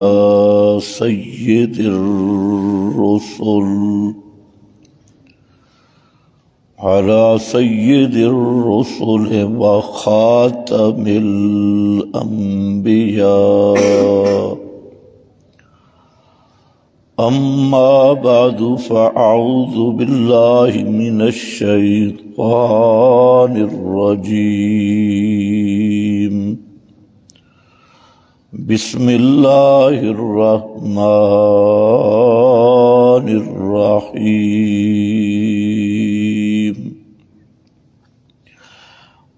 سید الرسل على سید الرسل وخاتم الأنبياء أما بعد فأعوذ بالله من الشيطان الرجيم بسم الله الرحمن الرحيم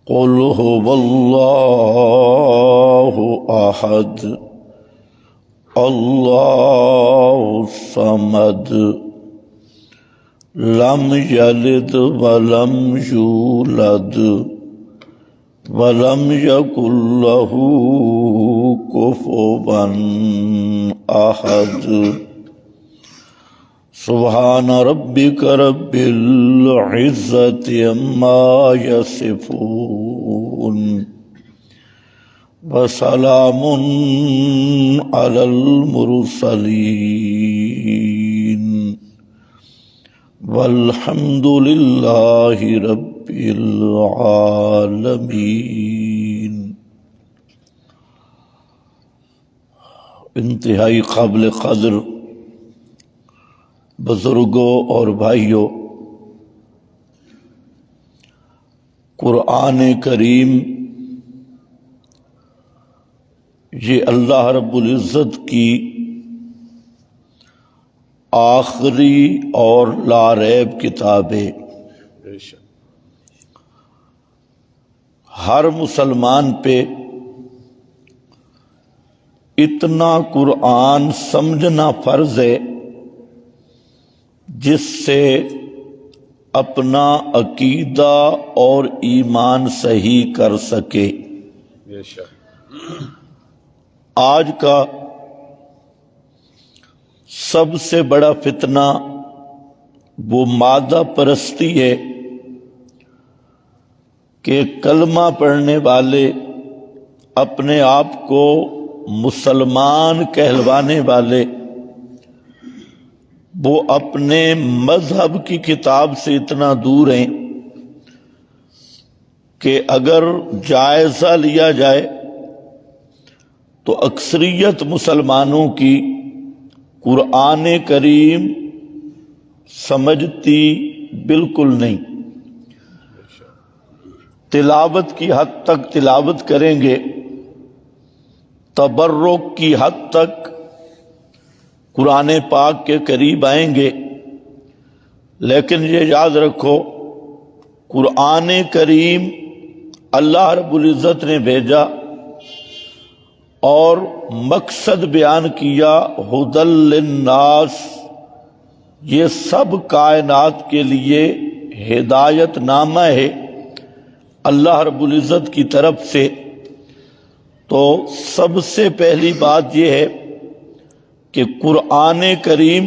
قل هو الله أحد الله الصمد لم يلد ولم يولد ولم يكن له كفوا أحد سبحان ربك رب العزة عما يصفون وسلام على المرسلين والحمد لله رب العالمين۔ انتہائی قابل قدر بزرگوں اور بھائیوں، قرآن کریم یہ اللہ رب العزت کی آخری اور لا ریب کتاب ہے۔ ہر مسلمان پہ اتنا قرآن سمجھنا فرض ہے جس سے اپنا عقیدہ اور ایمان صحیح کر سکے۔ آج کا سب سے بڑا فتنہ وہ مادہ پرستی ہے کہ کلمہ پڑھنے والے، اپنے آپ کو مسلمان کہلوانے والے، وہ اپنے مذہب کی کتاب سے اتنا دور ہیں کہ اگر جائزہ لیا جائے تو اکثریت مسلمانوں کی قرآن کریم سمجھتی بالکل نہیں۔ تلاوت کی حد تک تلاوت کریں گے، تبرک کی حد تک قرآن پاک کے قریب آئیں گے، لیکن یہ یاد رکھو قرآن کریم اللہ رب العزت نے بھیجا اور مقصد بیان کیا ھدی للناس، یہ سب کائنات کے لیے ہدایت نامہ ہے اللہ رب العزت کی طرف سے۔ تو سب سے پہلی بات یہ ہے کہ قرآن کریم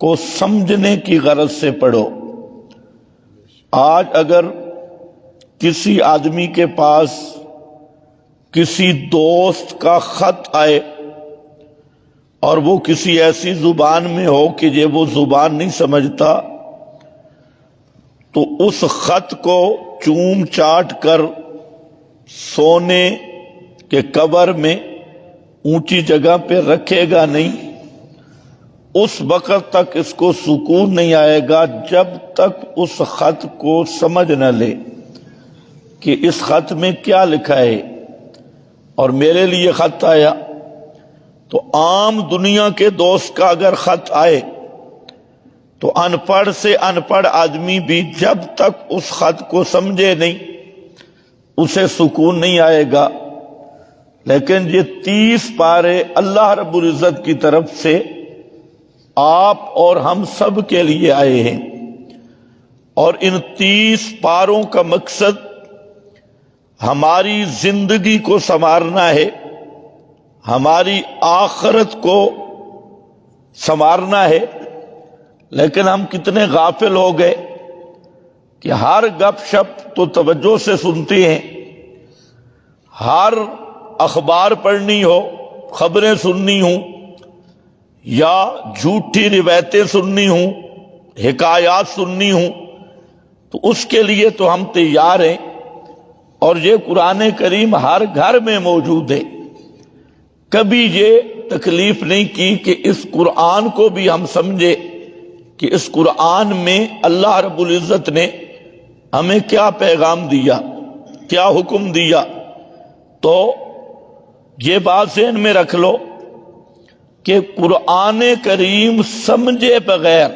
کو سمجھنے کی غرض سے پڑھو۔ آج اگر کسی آدمی کے پاس کسی دوست کا خط آئے اور وہ کسی ایسی زبان میں ہو کہ یہ وہ زبان نہیں سمجھتا، تو اس خط کو چوم چاٹ کر سونے کے قبر میں اونچی جگہ پہ رکھے گا نہیں، اس وقت تک اس کو سکون نہیں آئے گا جب تک اس خط کو سمجھ نہ لے کہ اس خط میں کیا لکھا ہے۔ اور میرے لیے خط آیا تو عام دنیا کے دوست کا اگر خط آئے تو ان پڑھ سے ان پڑھ آدمی بھی جب تک اس خط کو سمجھے نہیں اسے سکون نہیں آئے گا۔ لیکن یہ 30 پارے اللہ رب العزت کی طرف سے آپ اور ہم سب کے لیے آئے ہیں، اور ان 30 پاروں کا مقصد ہماری زندگی کو سنوارنا ہے، ہماری آخرت کو سنوارنا ہے۔ لیکن ہم کتنے غافل ہو گئے کہ ہر گپ شپ تو توجہ سے سنتے ہیں، ہر اخبار پڑھنی ہو خبریں سننی ہوں یا جھوٹی روایتیں سننی ہوں، حکایات سننی ہوں، تو اس کے لیے تو ہم تیار ہیں، اور یہ قرآن کریم ہر گھر میں موجود ہے۔ کبھی یہ تکلیف نہیں کی کہ اس قرآن کو بھی ہم سمجھے کہ اس قرآن میں اللہ رب العزت نے ہمیں کیا پیغام دیا، کیا حکم دیا۔ تو یہ بات ذہن میں رکھ لو کہ قرآن کریم سمجھے بغیر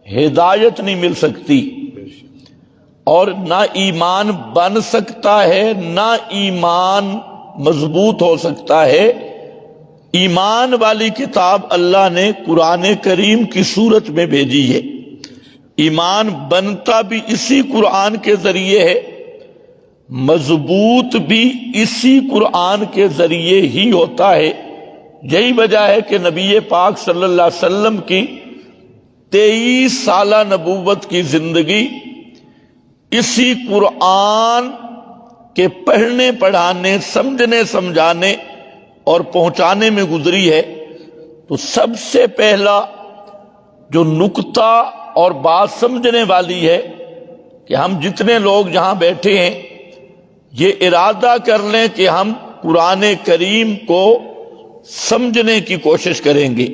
ہدایت نہیں مل سکتی، اور نہ ایمان بن سکتا ہے، نہ ایمان مضبوط ہو سکتا ہے۔ ایمان والی کتاب اللہ نے قرآن کریم کی صورت میں بھیجی ہے۔ ایمان بنتا بھی اسی قرآن کے ذریعے ہے، مضبوط بھی اسی قرآن کے ذریعے ہی ہوتا ہے۔ یہی وجہ ہے کہ نبی پاک صلی اللہ علیہ وسلم کی 23 سالہ نبوت کی زندگی اسی قرآن کے پڑھنے پڑھانے، سمجھنے سمجھانے اور پہنچانے میں گزری ہے۔ تو سب سے پہلا جو نکتہ اور بات سمجھنے والی ہے کہ ہم جتنے لوگ یہاں بیٹھے ہیں یہ ارادہ کر لیں کہ ہم قرآن کریم کو سمجھنے کی کوشش کریں گے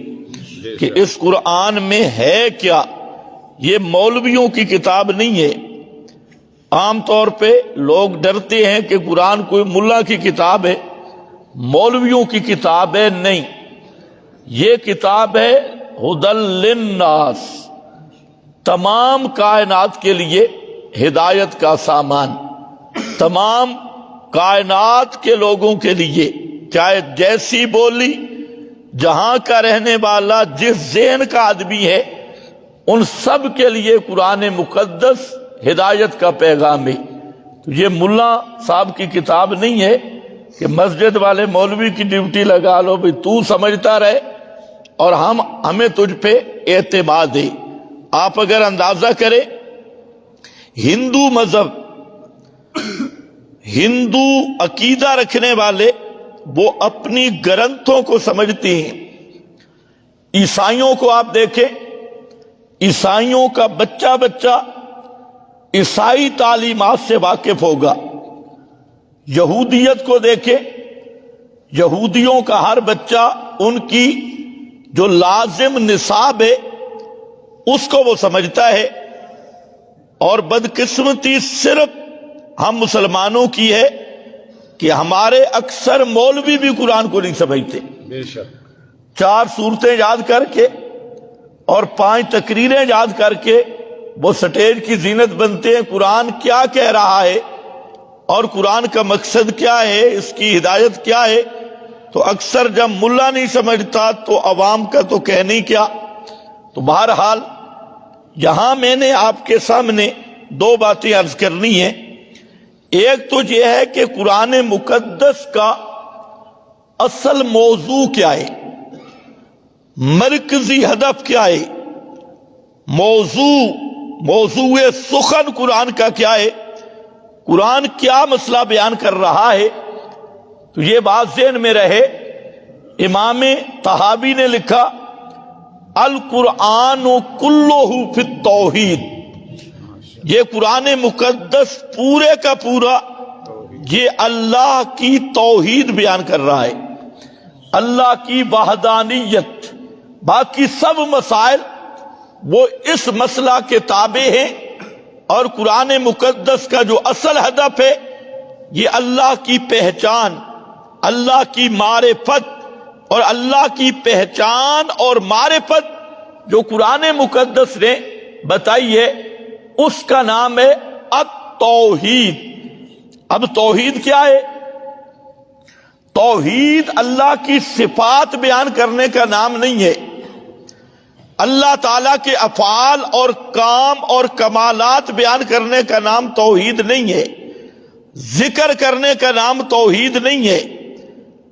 کہ اس قرآن میں ہے کیا۔ یہ مولویوں کی کتاب نہیں ہے۔ عام طور پہ لوگ ڈرتے ہیں کہ قرآن کوئی ملا کی کتاب ہے، مولویوں کی کتاب ہے، نہیں، یہ کتاب ہے ہدی للناس، تمام کائنات کے لیے ہدایت کا سامان، تمام کائنات کے لوگوں کے لیے، چاہے جیسی بولی، جہاں کا رہنے والا، جس ذہن کا آدمی ہے، ان سب کے لیے قرآن مقدس ہدایت کا پیغام ہے۔ تو یہ ملا صاحب کی کتاب نہیں ہے کہ مسجد والے مولوی کی ڈیوٹی لگا لو بھی تو سمجھتا رہے اور ہمیں تجھ پہ اعتماد ہے۔ آپ اگر اندازہ کریں، ہندو مذہب، ہندو عقیدہ رکھنے والے وہ اپنی گرنتھوں کو سمجھتے ہیں۔ عیسائیوں کو آپ دیکھیں، عیسائیوں کا بچہ عیسائی تعلیمات سے واقف ہوگا۔ یہودیت کو دیکھیں، یہودیوں کا ہر بچہ ان کی جو لازم نصاب ہے اس کو وہ سمجھتا ہے، اور بدقسمتی صرف ہم مسلمانوں کی ہے کہ ہمارے اکثر مولوی بھی قرآن کو نہیں سمجھتے۔ 4 سورتیں یاد کر کے اور 5 تقریریں یاد کر کے وہ سٹیج کی زینت بنتے ہیں۔ قرآن کیا کہہ رہا ہے اور قرآن کا مقصد کیا ہے، اس کی ہدایت کیا ہے، تو اکثر جب ملا نہیں سمجھتا تو عوام کا تو کہنے ہی کیا۔ تو بہرحال یہاں میں نے آپ کے سامنے 2 باتیں عرض کرنی ہیں۔ ایک تو یہ ہے کہ قرآن مقدس کا اصل موضوع کیا ہے، مرکزی ہدف کیا ہے، موضوع سخن قرآن کا کیا ہے، قرآن کیا مسئلہ بیان کر رہا ہے۔ تو یہ بات ذہن میں رہے۔ امام طحاوی نے لکھا القرآن کلہ فی التوحید، یہ قرآن مقدس پورے کا پورا یہ اللہ کی توحید بیان کر رہا ہے، اللہ کی وحدانیت۔ باقی سب مسائل وہ اس مسئلہ کے تابع ہیں، اور قرآن مقدس کا جو اصل ہدف ہے یہ اللہ کی پہچان، اللہ کی معرفت، اور اللہ کی پہچان اور معرفت جو قرآن مقدس نے بتائی ہے اس کا نام ہے التوحید۔ اب توحید کیا ہے؟ توحید اللہ کی صفات بیان کرنے کا نام نہیں ہے، اللہ تعالیٰ کے افعال اور کام اور کمالات بیان کرنے کا نام توحید نہیں ہے، ذکر کرنے کا نام توحید نہیں ہے۔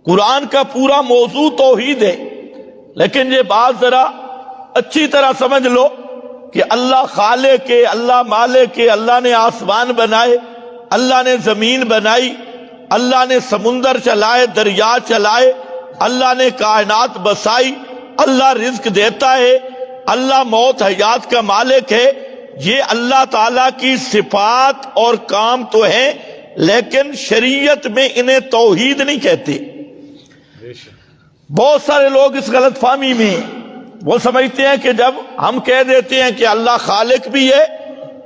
قرآن کا پورا موضوع توحید ہے، لیکن یہ بات ذرا اچھی طرح سمجھ لو کہ اللہ خالق ہے، اللہ مالک ہے، اللہ نے آسمان بنائے، اللہ نے زمین بنائی، اللہ نے سمندر چلائے، دریا چلائے، اللہ نے کائنات بسائی، اللہ رزق دیتا ہے، اللہ موت حیات کا مالک ہے، یہ اللہ تعالیٰ کی صفات اور کام تو ہیں، لیکن شریعت میں انہیں توحید نہیں کہتے۔ بہت سارے لوگ اس غلط فہمی میں وہ سمجھتے ہیں کہ جب ہم کہہ دیتے ہیں کہ اللہ خالق بھی ہے،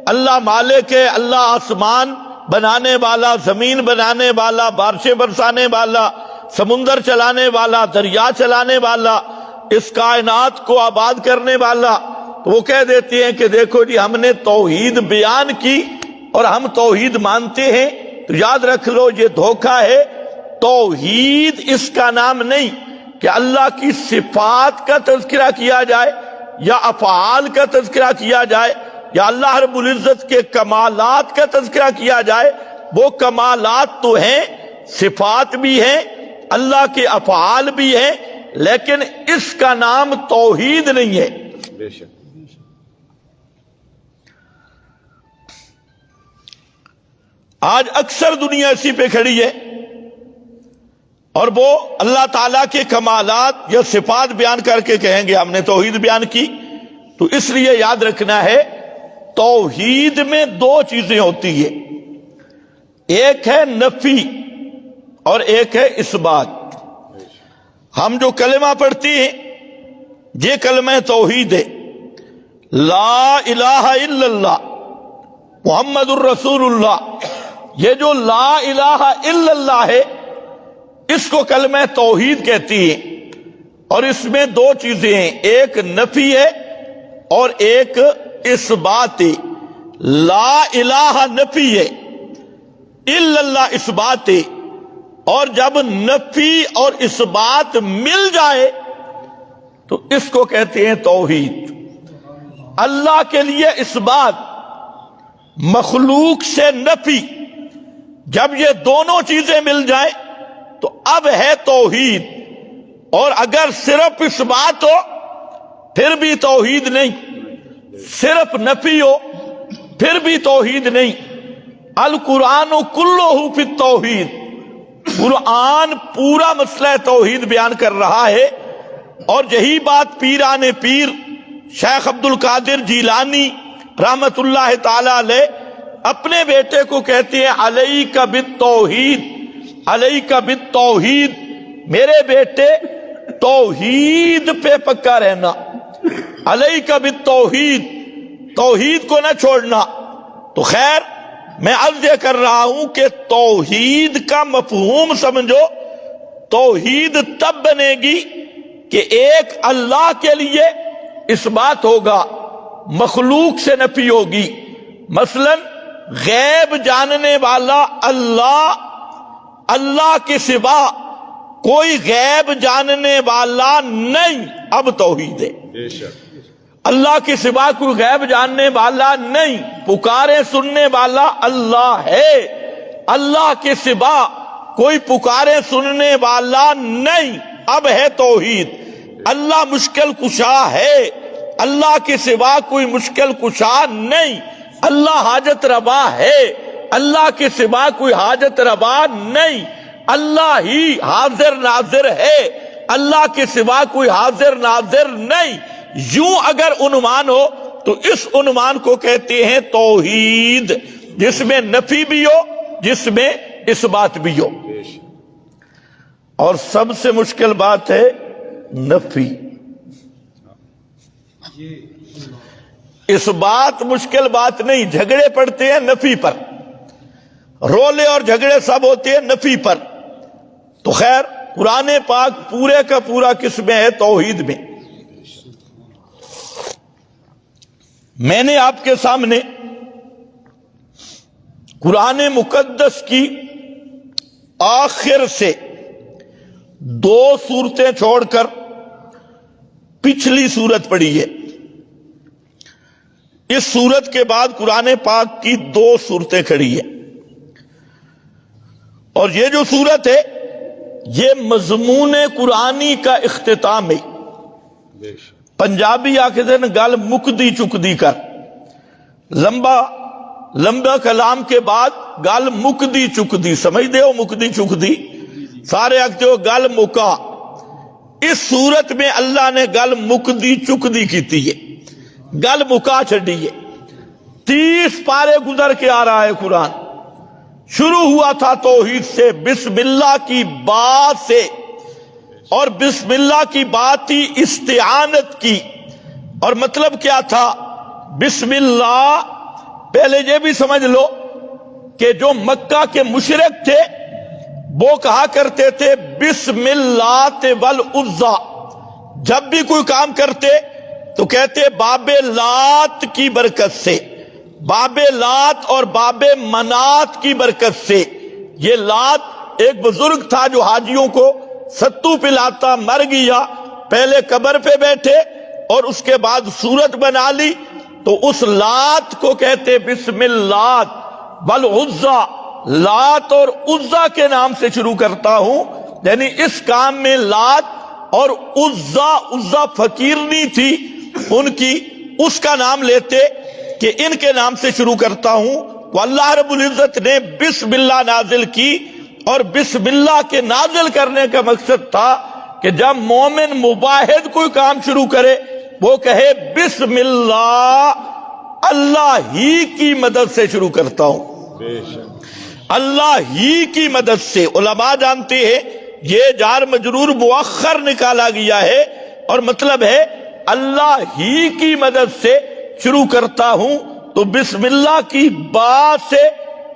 اللہ مالک ہے، اللہ آسمان بنانے والا، زمین بنانے والا، بارشیں برسانے والا، سمندر چلانے والا، دریا چلانے والا، اس کائنات کو آباد کرنے والا، تو وہ کہہ دیتے ہیں کہ دیکھو جی ہم نے توحید بیان کی اور ہم توحید مانتے ہیں۔ تو یاد رکھ لو یہ دھوکہ ہے، توحید اس کا نام نہیں کہ اللہ کی صفات کا تذکرہ کیا جائے یا افعال کا تذکرہ کیا جائے یا اللہ رب العزت کے کمالات کا تذکرہ کیا جائے۔ وہ کمالات تو ہیں، صفات بھی ہیں، اللہ کے افعال بھی ہیں، لیکن اس کا نام توحید نہیں ہے۔ بے شک۔ آج اکثر دنیا اسی پہ کھڑی ہے اور وہ اللہ تعالیٰ کے کمالات یا صفات بیان کر کے کہیں گے ہم نے توحید بیان کی۔ تو اس لیے یاد رکھنا ہے توحید میں دو چیزیں ہوتی ہیں، ایک ہے نفی اور ایک ہے اثبات۔ ہم جو کلمہ پڑھتے ہیں یہ کلمہ توحید ہے، لا الہ الا اللہ محمد الرسول اللہ۔ یہ جو لا الہ الا اللہ ہے اس کو کلمہ توحید کہتی ہے، اور اس میں دو چیزیں ہیں، ایک نفی ہے اور ایک اثبات ہے۔ لا الہ نفی ہے، الا اللہ اثبات ہے، اور جب نفی اور اثبات مل جائے تو اس کو کہتے ہیں توحید۔ اللہ کے لیے اثبات، مخلوق سے نفی، جب یہ دونوں چیزیں مل جائیں تو اب ہے توحید۔ اور اگر صرف اثبات ہو پھر بھی توحید نہیں، صرف نفی ہو پھر بھی توحید نہیں۔ القرآن کلہ فی التوحید، قرآن پورا مسئلہ توحید بیان کر رہا ہے، اور یہی بات پیران پیر شیخ عبد القادر جیلانی رحمت اللہ تعالی علیہ اپنے بیٹے کو کہتے ہیں، علیک بالتوحید، علیک بالتوحید، میرے بیٹے توحید پہ پکا رہنا، علیک بالتوحید، توحید کو نہ چھوڑنا۔ تو خیر میں عرض یہ کر رہا ہوں کہ توحید کا مفہوم سمجھو، توحید تب بنے گی کہ ایک اللہ کے لیے اثبات ہوگا، مخلوق سے نفی ہوگی۔ مثلا غیب جاننے والا اللہ، اللہ کے سوا کوئی غیب جاننے والا نہیں، اب توحید ہے۔ بے شک۔ اللہ کے سوا کوئی غیب جاننے والا نہیں، پکارے سننے والا اللہ ہے، اللہ کے سوا کوئی پکارے سننے والا نہیں، اب ہے توحید۔ اللہ مشکل کشا ہے، اللہ کے سوا کوئی مشکل کشا نہیں، اللہ حاجت روا ہے، اللہ کے سوا کوئی حاجت روا نہیں، اللہ ہی حاضر ناظر ہے، اللہ کے سوا کوئی حاضر ناظر نہیں۔ یوں اگر عنوان ہو تو اس عنوان کو کہتے ہیں توحید، جس میں نفی بھی ہو، جس میں اثبات بھی ہو۔ اور سب سے مشکل بات ہے نفی، اثبات مشکل بات نہیں، جھگڑے پڑتے ہیں نفی پر، رولے اور جھگڑے سب ہوتے ہیں نفی پر۔ تو خیر قرآن پاک پورے کا پورا کس میں ہے؟ توحید میں۔ میں نے آپ کے سامنے قرآن مقدس کی آخر سے دو سورتیں چھوڑ کر پچھلی سورت پڑھی ہے۔ اس سورت کے بعد قرآن پاک کی دو سورتیں کھڑی ہیں، اور یہ جو سورت ہے یہ مضمون قرآنی کا اختتام ہے۔ پنجابی آکھتے ہیں گل مکدی چکدی کر، لمبا کلام کے بعد گل مکدی چکدی، سمجھ دے ہو مکدی چکدی، سارے آکھتے ہو گل مکا۔ اس صورت میں اللہ نے گل مکدی چکدی کی ہے، گل مکا چڈی ہے۔ 30 پارے گزر کے آ رہا ہے قرآن۔ شروع ہوا تھا توحید سے، بسم اللہ کی بات سے، اور بسم اللہ کی بات تھی استعانت کی۔ اور مطلب کیا تھا بسم اللہ؟ پہلے یہ بھی سمجھ لو کہ جو مکہ کے مشرک تھے وہ کہا کرتے تھے بسم اللہ والعزیٰ، جب بھی کوئی کام کرتے تو کہتے باب لات کی برکت سے، باب لات اور باب منات کی برکت سے۔ یہ لات ایک بزرگ تھا جو حاجیوں کو ستو پلاتا، مر گیا، پہلے قبر پہ بیٹھے اور اس کے بعد صورت بنا لی، تو اس لات کو کہتے بسم اللہ والعزیٰ، لات اور عزیٰ کے نام سے شروع کرتا ہوں، یعنی اس کام میں لات اور عزیٰ فقیرنی تھی ان کی، اس کا نام لیتے کہ ان کے نام سے شروع کرتا ہوں۔ تو اللہ رب العزت نے بسم اللہ نازل کی، اور بسم اللہ کے نازل کرنے کا مقصد تھا کہ جب مومن مباحد کوئی کام شروع کرے وہ کہے بسم اللہ، اللہ ہی کی مدد سے شروع کرتا ہوں، اللہ ہی کی مدد سے۔ علماء جانتے ہیں یہ جار مجرور مؤخر نکالا گیا ہے، اور مطلب ہے اللہ ہی کی مدد سے شروع کرتا ہوں۔ تو بسم اللہ کی بات سے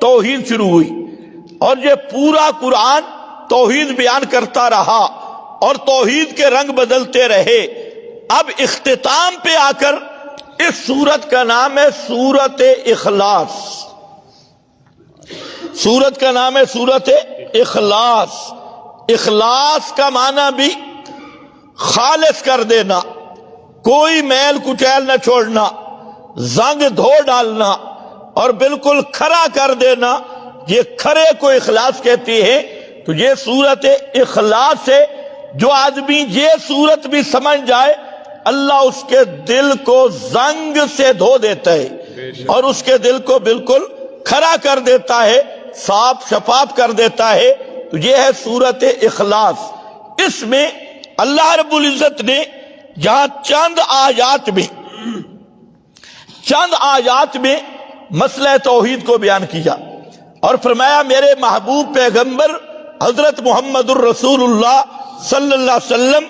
توحید شروع ہوئی، اور یہ پورا قرآن توحید بیان کرتا رہا اور توحید کے رنگ بدلتے رہے۔ اب اختتام پہ آ کر اس سورت کا نام ہے سورت اخلاص۔ سورت کا نام ہے سورت اخلاص۔ اخلاص کا معنی بھی خالص کر دینا، کوئی میل کچیل نہ چھوڑنا، زنگ دھو ڈالنا اور بالکل کھرا کر دینا، یہ کھرے کو اخلاص کہتی ہے۔ تو یہ سورت اخلاص ہے۔ جو آدمی یہ سورت بھی سمجھ جائے اللہ اس کے دل کو زنگ سے دھو دیتا ہے اور اس کے دل کو بالکل کھرا کر دیتا ہے، صاف شفاف کر دیتا ہے۔ تو یہ ہے سورت اخلاص۔ اس میں اللہ رب العزت نے یہاں چند آیات میں مسئلہ توحید کو بیان کیا اور فرمایا میرے محبوب پیغمبر حضرت محمد الرسول اللہ صلی اللہ علیہ وسلم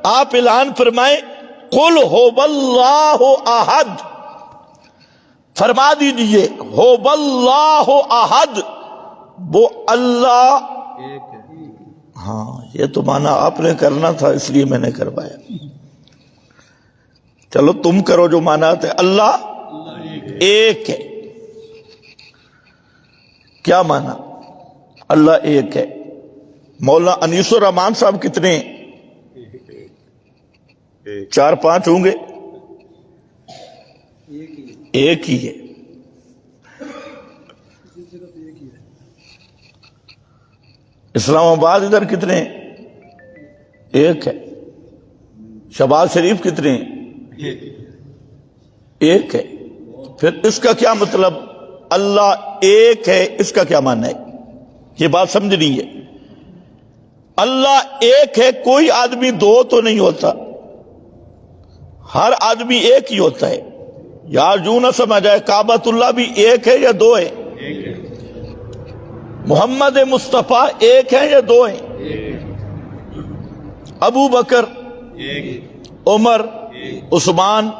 آپ اعلان فرمائیں قل هو اللہ احد، فرما دیجئے هو اللہ احد، وہ اللہ ہاں یہ تو مانا آپ نے کرنا تھا اس لیے میں نے کروایا، چلو تم کرو جو مانا ہے۔ اللہ ایک ہے، کیا مانا؟ اللہ ایک ہے۔ مولانا انیس الرحمان صاحب کتنے ہیں؟ 4-5 ہوں گے، ایک ہی ہے۔ اسلام آباد ادھر کتنے ہیں؟ ایک ہے۔ شہباز شریف کتنے ہیں؟ ایک ہے۔ پھر اس کا کیا مطلب؟ اللہ ایک ہے، اس کا کیا معنی ہے؟ یہ بات سمجھنی ہے۔ اللہ ایک ہے، کوئی آدمی دو تو نہیں ہوتا، ہر آدمی ایک ہی ہوتا ہے۔ یار جو نہ سمجھ آئے کعبۃ اللہ بھی ایک ہے یا دو ہے؟ محمد مصطفیٰ ایک ہے یا دو ہیں؟ ابو بکر، عمر، عثمان،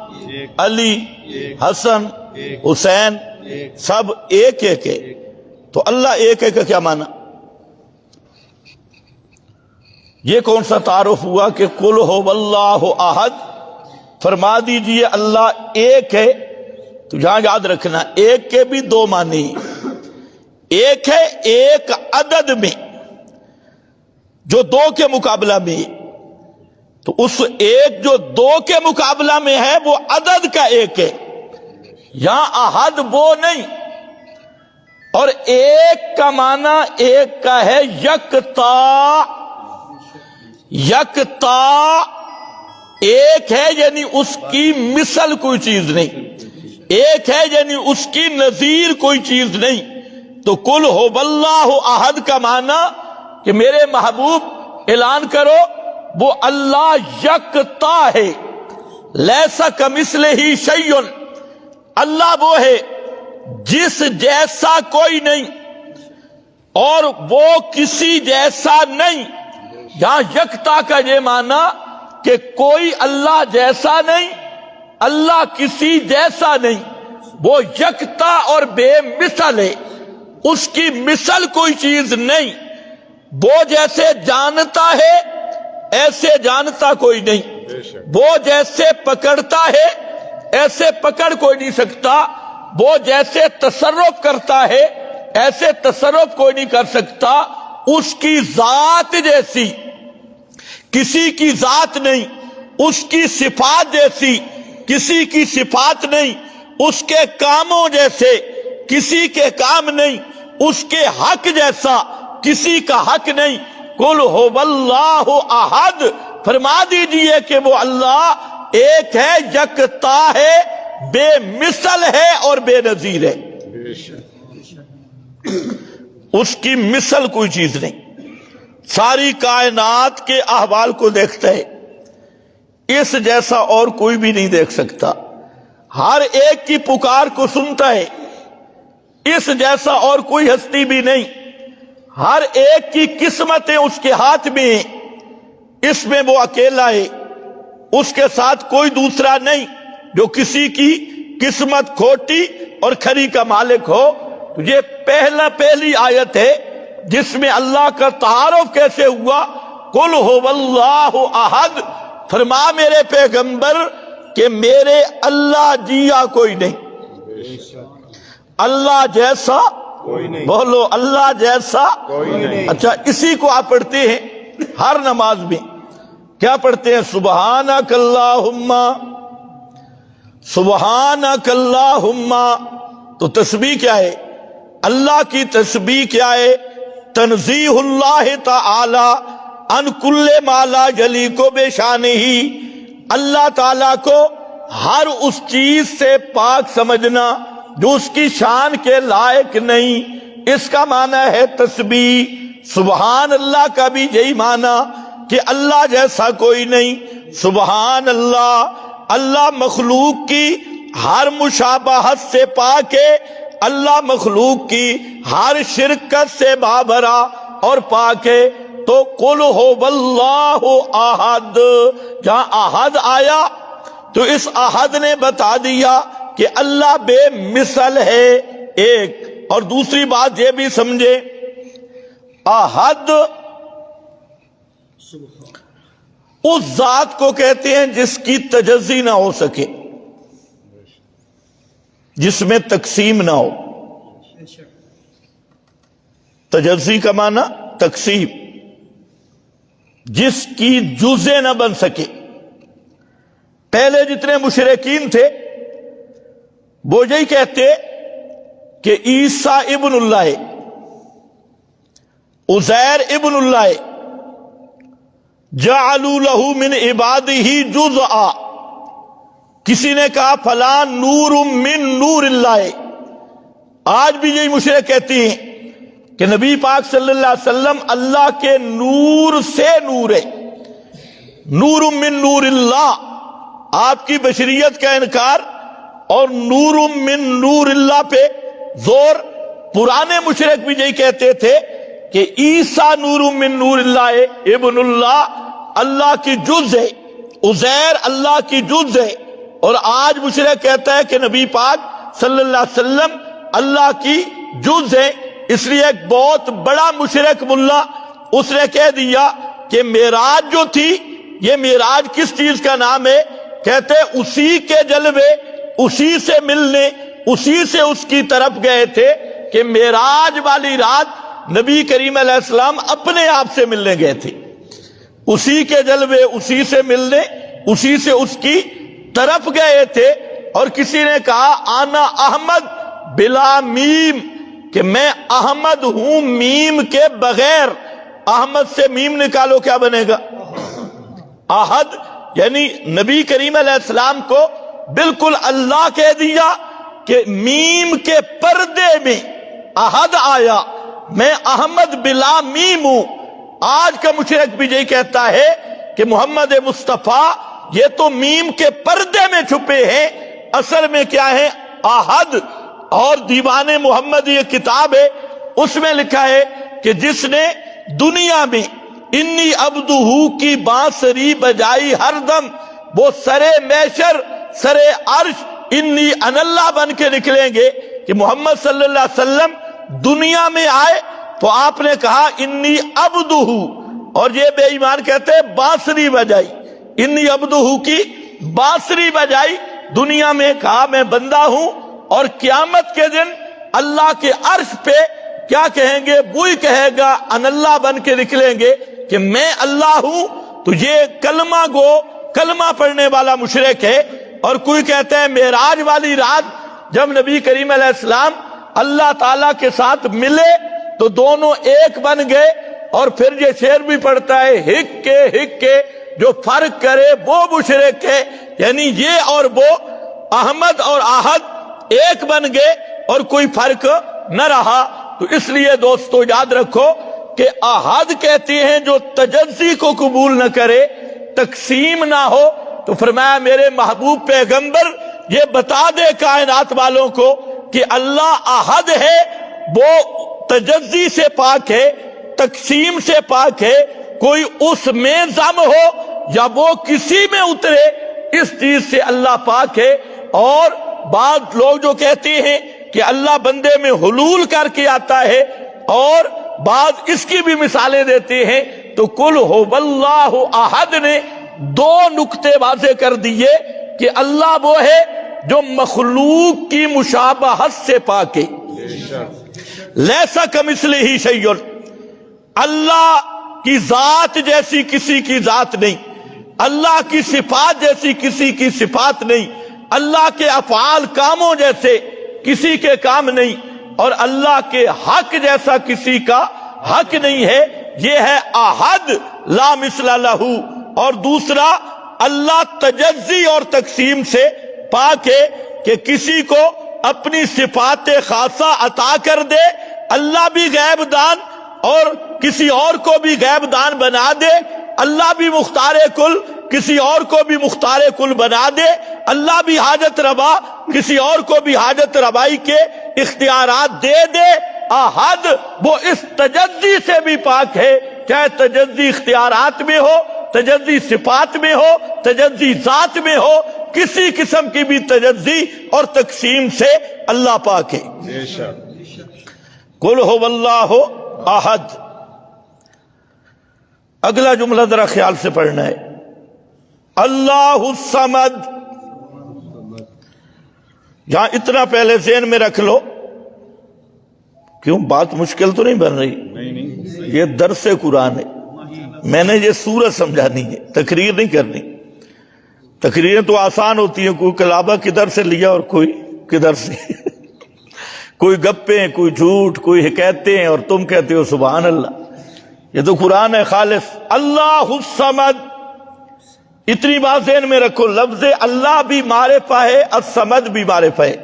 علی، حسن، حسین، سب ایک ایک ہے۔ تو اللہ ایک ہے کا کیا معنی؟ یہ کون سا تعارف ہوا کہ قل هو اللہ احد، فرما دیجئے اللہ ایک ہے؟ تو یہاں یاد رکھنا ایک کے بھی دو معنی، ایک ہے ایک عدد میں جو دو کے مقابلہ میں ہے، تو اس ایک جو دو کے مقابلہ میں ہے وہ عدد کا ایک ہے، یہاں احد وہ نہیں۔ اور ایک کا معنی ایک کا ہے یکتا، یکتا ایک ہے یعنی اس کی مثل کوئی چیز نہیں، ایک ہے یعنی اس کی نظیر کوئی چیز نہیں۔ تو قل هو اللہ احد کا معنی کہ میرے محبوب اعلان کرو وہ اللہ یکتا ہے، لیسا کمثلہ شیء، اللہ وہ ہے جس جیسا کوئی نہیں اور وہ کسی جیسا نہیں۔ یہاں یکتا کا یہ معنی کہ کوئی اللہ جیسا نہیں، اللہ کسی جیسا نہیں، وہ یکتا اور بے مثل ہے، اس کی مثل کوئی چیز نہیں۔ وہ جیسے جانتا ہے ایسے جانتا کوئی نہیں، وہ جیسے پکڑتا ہے ایسے پکڑ کوئی نہیں سکتا، وہ جیسے تصرف کرتا ہے ایسے تصرف کوئی نہیں کر سکتا۔ اس کی ذات جیسی کسی کی ذات نہیں، اس کی صفات جیسی کسی کی صفات نہیں، اس کے کاموں جیسے کسی کے کام نہیں، اس کے حق جیسا کسی کا حق نہیں۔ قل هو اللہ احد، فرما دیجئے کہ وہ اللہ ایک ہے، یکتا ہے، بے مثل ہے اور بے نظیر ہے، اس کی مثل کوئی چیز نہیں۔ ساری کائنات کے احوال کو دیکھتا ہے، اس جیسا اور کوئی بھی نہیں دیکھ سکتا، ہر ایک کی پکار کو سنتا ہے، اس جیسا اور کوئی ہستی بھی نہیں، ہر ایک کی قسمتیں اس کے ہاتھ میں ہیں، اس میں وہ اکیلا ہے، اس کے ساتھ کوئی دوسرا نہیں جو کسی کی قسمت کھوٹی اور کھری کا مالک ہو۔ یہ پہلی آیت ہے جس میں اللہ کا تعارف کیسے ہوا۔ قل هو اللہ احد، فرما میرے پیغمبر کہ میرے اللہ جیا کوئی نہیں، اللہ جیسا کوئی نہیں، بولو اللہ جیسا کوئی نہیں۔ اچھا، اسی کو آپ پڑھتے ہیں ہر نماز میں، کیا پڑھتے ہیں؟ سبحانک اللہم، سبحانک اللہم۔ تو تسبیح کیا ہے؟ اللہ کی تسبیح کیا ہے؟ تنزیہ اللہ تعالی ان کل ما لا یلیق بشانہ، اللہ تعالیٰ کو ہر اس چیز سے پاک سمجھنا جو اس کی شان کے لائق نہیں، اس کا معنی ہے تسبیح۔ سبحان اللہ کا بھی یہی معنی کہ اللہ جیسا کوئی نہیں، سبحان اللہ۔ اللہ مخلوق کی ہر مشابہت سے پاک ہے، اللہ مخلوق کی ہر شرکت سے بابرا اور پاک ہے۔ تو قل هو اللہ احد، جہاں احد آیا تو اس احد نے بتا دیا کہ اللہ بے مثل ہے، ایک۔ اور دوسری بات یہ بھی سمجھے، احد اس ذات کو کہتے ہیں جس کی تجزی نہ ہو سکے، جس میں تقسیم نہ ہو۔ تجزی کا معنی تقسیم، جس کی جزء نہ بن سکے۔ پہلے جتنے مشرکین تھے وہ یہی کہتے کہ عیسیٰ ابن اللہ ہے، عزیر ابن اللہ ہے، جعلوا لہ من عبادہ جزءا، کسی نے کہا فلاں نور من نور اللہ ہے۔ آج بھی یہی مشرک کہتی ہیں کہ نبی پاک صلی اللہ علیہ وسلم اللہ کے نور سے نور ہے، نور من نور اللہ۔ آپ کی بشریت کا انکار اور نور من نور اللہ پہ زور۔ پرانے مشرک بھی یہی کہتے تھے کہ عیسیٰ نور من نور اللہ ہے، ابن اللہ، اللہ کی جز ہے، عزیر اللہ کی جز ہے۔ اور آج مشرک کہتا ہے کہ نبی پاک صلی اللہ علیہ وسلم اللہ کی جز ہے۔ اس لیے ایک بہت بڑا مشرک ملا، اس نے کہہ دیا کہ معراج جو تھی، یہ معراج کس چیز کا نام ہے؟ کہتے اسی کے جلوے، اسی سے ملنے، اسی سے اس کی طرف گئے تھے کہ معراج والی رات نبی کریم علیہ السلام اپنے آپ سے ملنے گئے تھے، اسی کے جلوے، اسی سے ملنے، اسی سے اس کی طرف گئے تھے۔ اور کسی نے کہا آنا احمد بلا میم، کہ میں احمد ہوں میم کے بغیر۔ احمد سے میم نکالو کیا بنے گا؟ احد، یعنی نبی کریم علیہ السلام کو بالکل اللہ کہہ دیا کہ میم کے پردے میں احد آیا، میں احمد بلا میم ہوں۔ آج کا مشرک بھی یہی کہتا ہے کہ محمد مصطفیٰ یہ تو میم کے پردے میں چھپے ہیں، اصل میں کیا ہے؟ احد۔ اور دیوان محمد یہ کتاب ہے، اس میں لکھا ہے کہ جس نے دنیا میں انی عبدہ کی بانسری بجائی ہر دم، وہ سرے محشر سرے عرش انی ان اللہ بن کے نکلیں گے۔ کہ محمد صلی اللہ علیہ وسلم دنیا میں آئے تو آپ نے کہا انی عبدہ، اور یہ بے ایمان کہتے ہیں بانسری بجائی، انی عبدہ کی بانسری بجائی، دنیا میں کہا میں بندہ ہوں، اور قیامت کے دن اللہ کے عرش پہ کیا کہیں گے؟ وہی کہے گا ان اللہ بن کے نکلیں گے کہ میں اللہ ہوں۔ تو یہ کلمہ گو، کلمہ پڑھنے والا مشرک ہے۔ اور کوئی کہتا ہے معراج والی رات جب نبی کریم علیہ السلام اللہ تعالیٰ کے ساتھ ملے تو دونوں ایک بن گئے، اور پھر یہ شعر بھی پڑھتا ہے ہک کے جو فرق کرے وہ مشرک ہے، یعنی یہ اور وہ احمد اور احد ایک بن گئے اور کوئی فرق نہ رہا۔ تو اس لیے دوستو یاد رکھو کہ احد کہتے ہیں جو تجزی کو قبول نہ کرے، تقسیم نہ ہو۔ تو فرمایا میرے محبوب پیغمبر یہ بتا دے کائنات والوں کو کہ اللہ احد ہے، وہ تجزی سے پاک ہے، تقسیم سے پاک ہے، کوئی اس میں ضم ہو یا وہ کسی میں اترے، اس چیز سے اللہ پاک ہے۔ اور بعض لوگ جو کہتے ہیں کہ اللہ بندے میں حلول کر کے آتا ہے، اور بعض اس کی بھی مثالیں دیتے ہیں، تو قل هو اللہ احد نے دو نقطے واضح کر دیے کہ اللہ وہ ہے جو مخلوق کی مشابہت سے پاک ہے، لیسا کمثلہ شیء، اللہ کی ذات جیسی کسی کی ذات نہیں، اللہ کی صفات جیسی کسی کی صفات نہیں، اللہ کے افعال کاموں جیسے کسی کے کام نہیں، اور اللہ کے حق جیسا کسی کا حق نہیں ہے۔ یہ ہے احد لا مثل لہ۔ اور دوسرا اللہ تجزی اور تقسیم سے پاک ہے کہ کسی کو اپنی صفات خاصہ عطا کر دے، اللہ بھی غیب دان اور کسی اور کو بھی غیب دان بنا دے، اللہ بھی مختار کل کسی اور کو بھی مختار کل بنا دے، اللہ بھی حاجت روا کسی اور کو بھی حاجت روائی کے اختیارات دے دے۔ احد وہ اس تجزی سے بھی پاک ہے، چاہے تجزی اختیارات میں ہو، تجزی صفات میں ہو، تجزی ذات میں ہو، کسی قسم کی بھی تجزی اور تقسیم سے اللہ پاک ہے۔ قل هو اللہ احد۔ اگلا جملہ ذرا خیال سے پڑھنا ہے، اللہ الصمد۔ یہاں اتنا پہلے ذہن میں رکھ لو، کیوں بات مشکل تو نہیں بن رہی؟ یہ درس قرآن ہے، میں نے یہ سورت سمجھانی ہے، تقریر نہیں کرنی۔ تقریریں تو آسان ہوتی ہیں، کوئی کلابہ کدھر سے لیا اور کوئی کدھر سے، کوئی گپیں، کوئی جھوٹ، کوئی حکایتیں، اور تم کہتے ہو سبحان اللہ۔ یہ تو قرآن ہے خالص۔ اللہ الصمد، اتنی بات ذہن میں رکھو، لفظ اللہ بھی معرفہ ہے، الصمد بھی معرفہ ہے،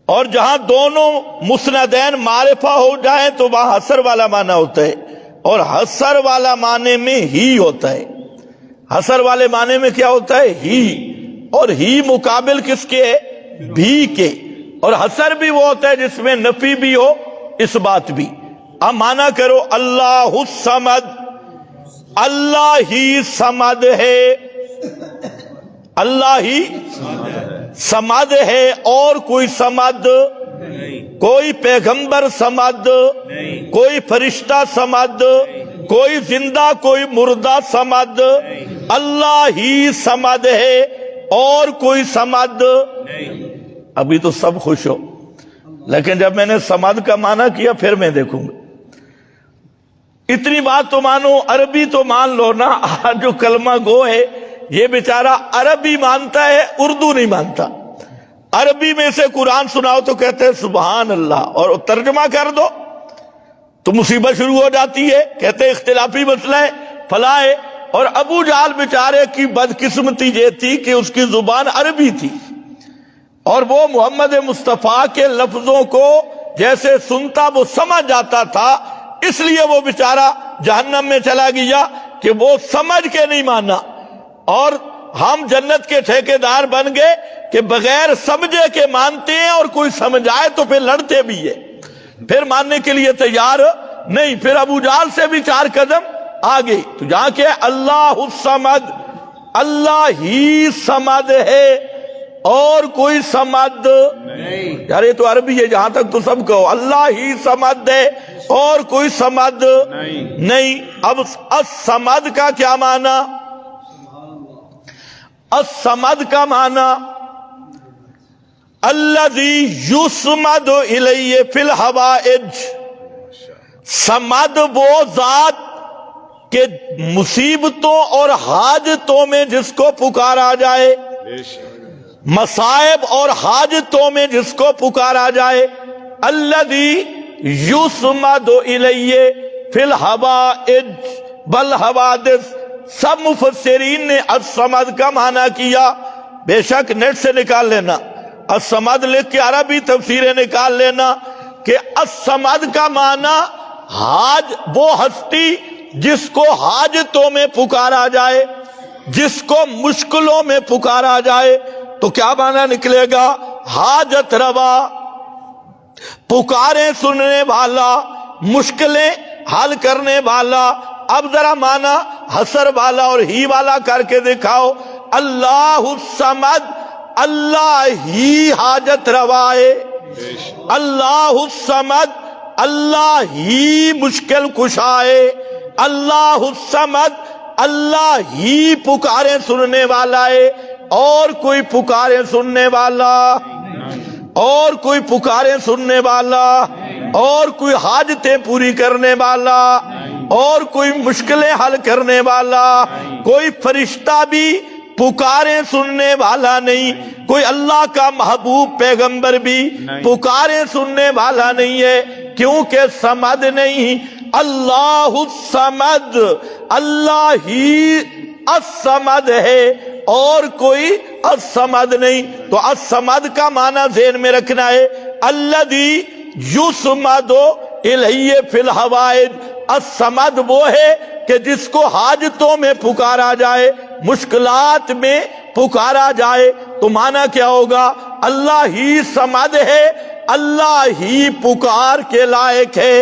اور جہاں دونوں مسندین معرفہ ہو جائیں تو وہاں حصر والا معنی ہوتا ہے، اور حصر والا معنی میں ہی ہوتا ہے۔ حصر والے معنی میں کیا ہوتا ہے؟ ہی، اور ہی مقابل کس کے ہے؟ بھی کے۔ اور حصر بھی وہ ہوتا ہے جس میں نفی بھی ہو، اس بات بھی۔ اب معنی کرو اللہ الصمد، اللہ ہی صمد ہے، اللہ ہی صمد ہے، اور کوئی صمد، کوئی پیغمبر صمد، کوئی فرشتہ صمد، کوئی زندہ کوئی مردہ صمد، اللہ ہی صمد ہے اور کوئی صمد۔ ابھی تو سب خوش ہو، لیکن جب میں نے صمد کا معنی کیا پھر میں دیکھوں گا۔ اتنی بات تو مانو، عربی تو مان لو نا۔ جو کلمہ گو ہے یہ بیچارہ عربی مانتا ہے، اردو نہیں مانتا۔ عربی میں سے قرآن سناؤ تو کہتے ہیں سبحان اللہ، اور ترجمہ کر دو تو مصیبت شروع ہو جاتی ہے، کہتے ہیں اختلافی مسئلہ ہے، فلاں ہے۔ اور ابو جہل بیچارے کی بدقسمتی یہ تھی کہ اس کی زبان عربی تھی، اور وہ محمد مصطفیٰ کے لفظوں کو جیسے سنتا وہ سمجھ جاتا تھا، اس لیے وہ بیچارہ جہنم میں چلا گیا کہ وہ سمجھ کے نہیں مانا، اور ہم جنت کے ٹھیکیدار بن گئے کہ بغیر سمجھے کے مانتے ہیں، اور کوئی سمجھائے تو پھر لڑتے بھی ہے، پھر ماننے کے لیے تیار نہیں، پھر ابو جہل سے بھی 4 قدم آگے۔ تو جہاں کہ اللہ الصمد، اللہ ہی سمد ہے اور کوئی سمد نہیں۔ یار یہ تو عربی ہے، جہاں تک تو سب کہو، اللہ ہی سمد ہے اور کوئی سمد نہیں۔ اب الصمد کا کیا معنی؟ الصمد کا معنی الذی یصمد الیہ فی الحوائج، سمد وہ ذات کہ مصیبتوں اور حاجتوں میں جس کو پکارا جائے، مصائب اور حاجتوں میں جس کو پکارا جائے، الذی یصمد الیہ فی الحوائج والحوادث۔ سب مفسرین نے الصمد کا معنی کیا، بے شک نیٹ سے نکال لینا، الصمد لکھ کے عربی تفسیریں نکال لینا کہ الصمد کا معنی وہ ہستی جس کو حاجتوں میں پکارا جائے، جس کو مشکلوں میں پکارا جائے، تو کیا معنی نکلے گا؟ حاجت روا، پکاریں سننے والا، مشکلیں حل کرنے والا۔ اب ذرا معنی حسر والا اور ہی والا کر کے دکھاؤ۔ اللہ الصمد، اللہ ہی حاجت روا ہے، اللہ الصمد، اللہ ہی مشکل کشا ہے، اللہ الصمد، اللہ ہی پکاریں سننے والا ہے، اور کوئی پکاریں سننے والا، اور کوئی پکاریں سننے والا، اور کوئی حاجتیں پوری کرنے والا، اور کوئی مشکلیں حل کرنے والا، کوئی فرشتہ بھی پکاریں سننے والا نہیں، کوئی اللہ کا محبوب پیغمبر بھی پکاریں سننے والا نہیں ہے، کیونکہ سمد نہیں۔ اللہ الصمد، اللہ ہی الصمد ہے اور کوئی الصمد نہیں۔ تو الصمد کا معنی ذہن میں رکھنا ہے، الذی یصمد الیہ فی الحوائج۔ الصمد وہ ہے کہ جس کو حاجتوں میں پکارا جائے، مشکلات میں پکارا جائے، تو معنی کیا ہوگا؟ اللہ ہی سمد ہے، اللہ ہی پکار کے لائق ہے،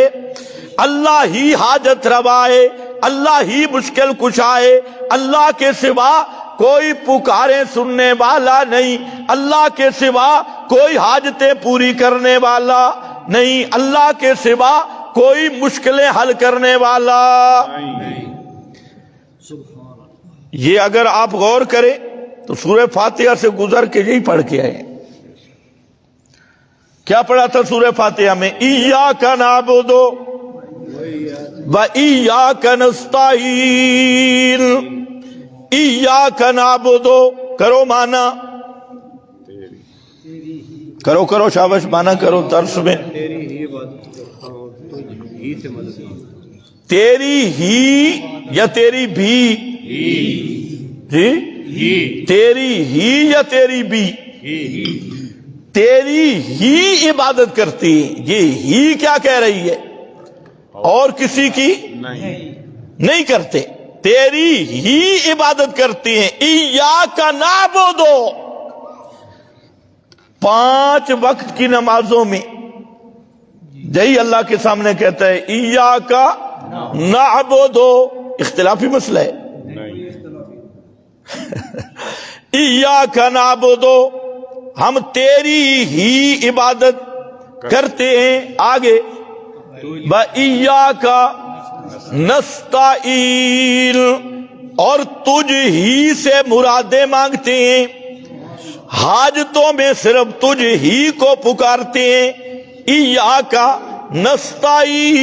اللہ ہی حاجت روا ہے، اللہ ہی مشکل کشا ہے، اللہ کے سوا کوئی پکاریں سننے والا نہیں، اللہ کے سوا کوئی حاجتیں پوری کرنے والا نہیں، اللہ کے سوا کوئی مشکلیں حل کرنے والا نہیں۔ یہ اگر آپ غور کریں تو سورہ فاتحہ سے گزر کے یہی پڑھ کے آئے۔ کیا پڑھا تھا سورہ فاتحہ میں؟ ایاک نعبد و ایاک نستعین۔ ایاک نعبد، کرو مانا، کرو شاباش، مانا کرو درس میں۔ تیری ہی یا تیری بھی؟ جی تیری ہی یا تیری بھی؟ تیری ہی عبادت کرتی ہے۔ یہ ہی کیا کہہ رہی ہے؟ اور کسی کی نہیں کرتے، تیری ہی عبادت کرتی ہیں۔ ایاک نعبد، 5 وقت کی نمازوں میں یہی اللہ کے سامنے کہتا ہے ایاک نعبد، اختلافی مسئلہ ہے۔ ایاک نعبد، ہم تیری ہی عبادت کرتے ہیں۔ آگے و ایاک نستعین، اور تجھ ہی سے مرادیں مانگتے ہیں، حاجتوں میں صرف تجھ ہی کو پکارتے ہیں۔ ایاک نستعین،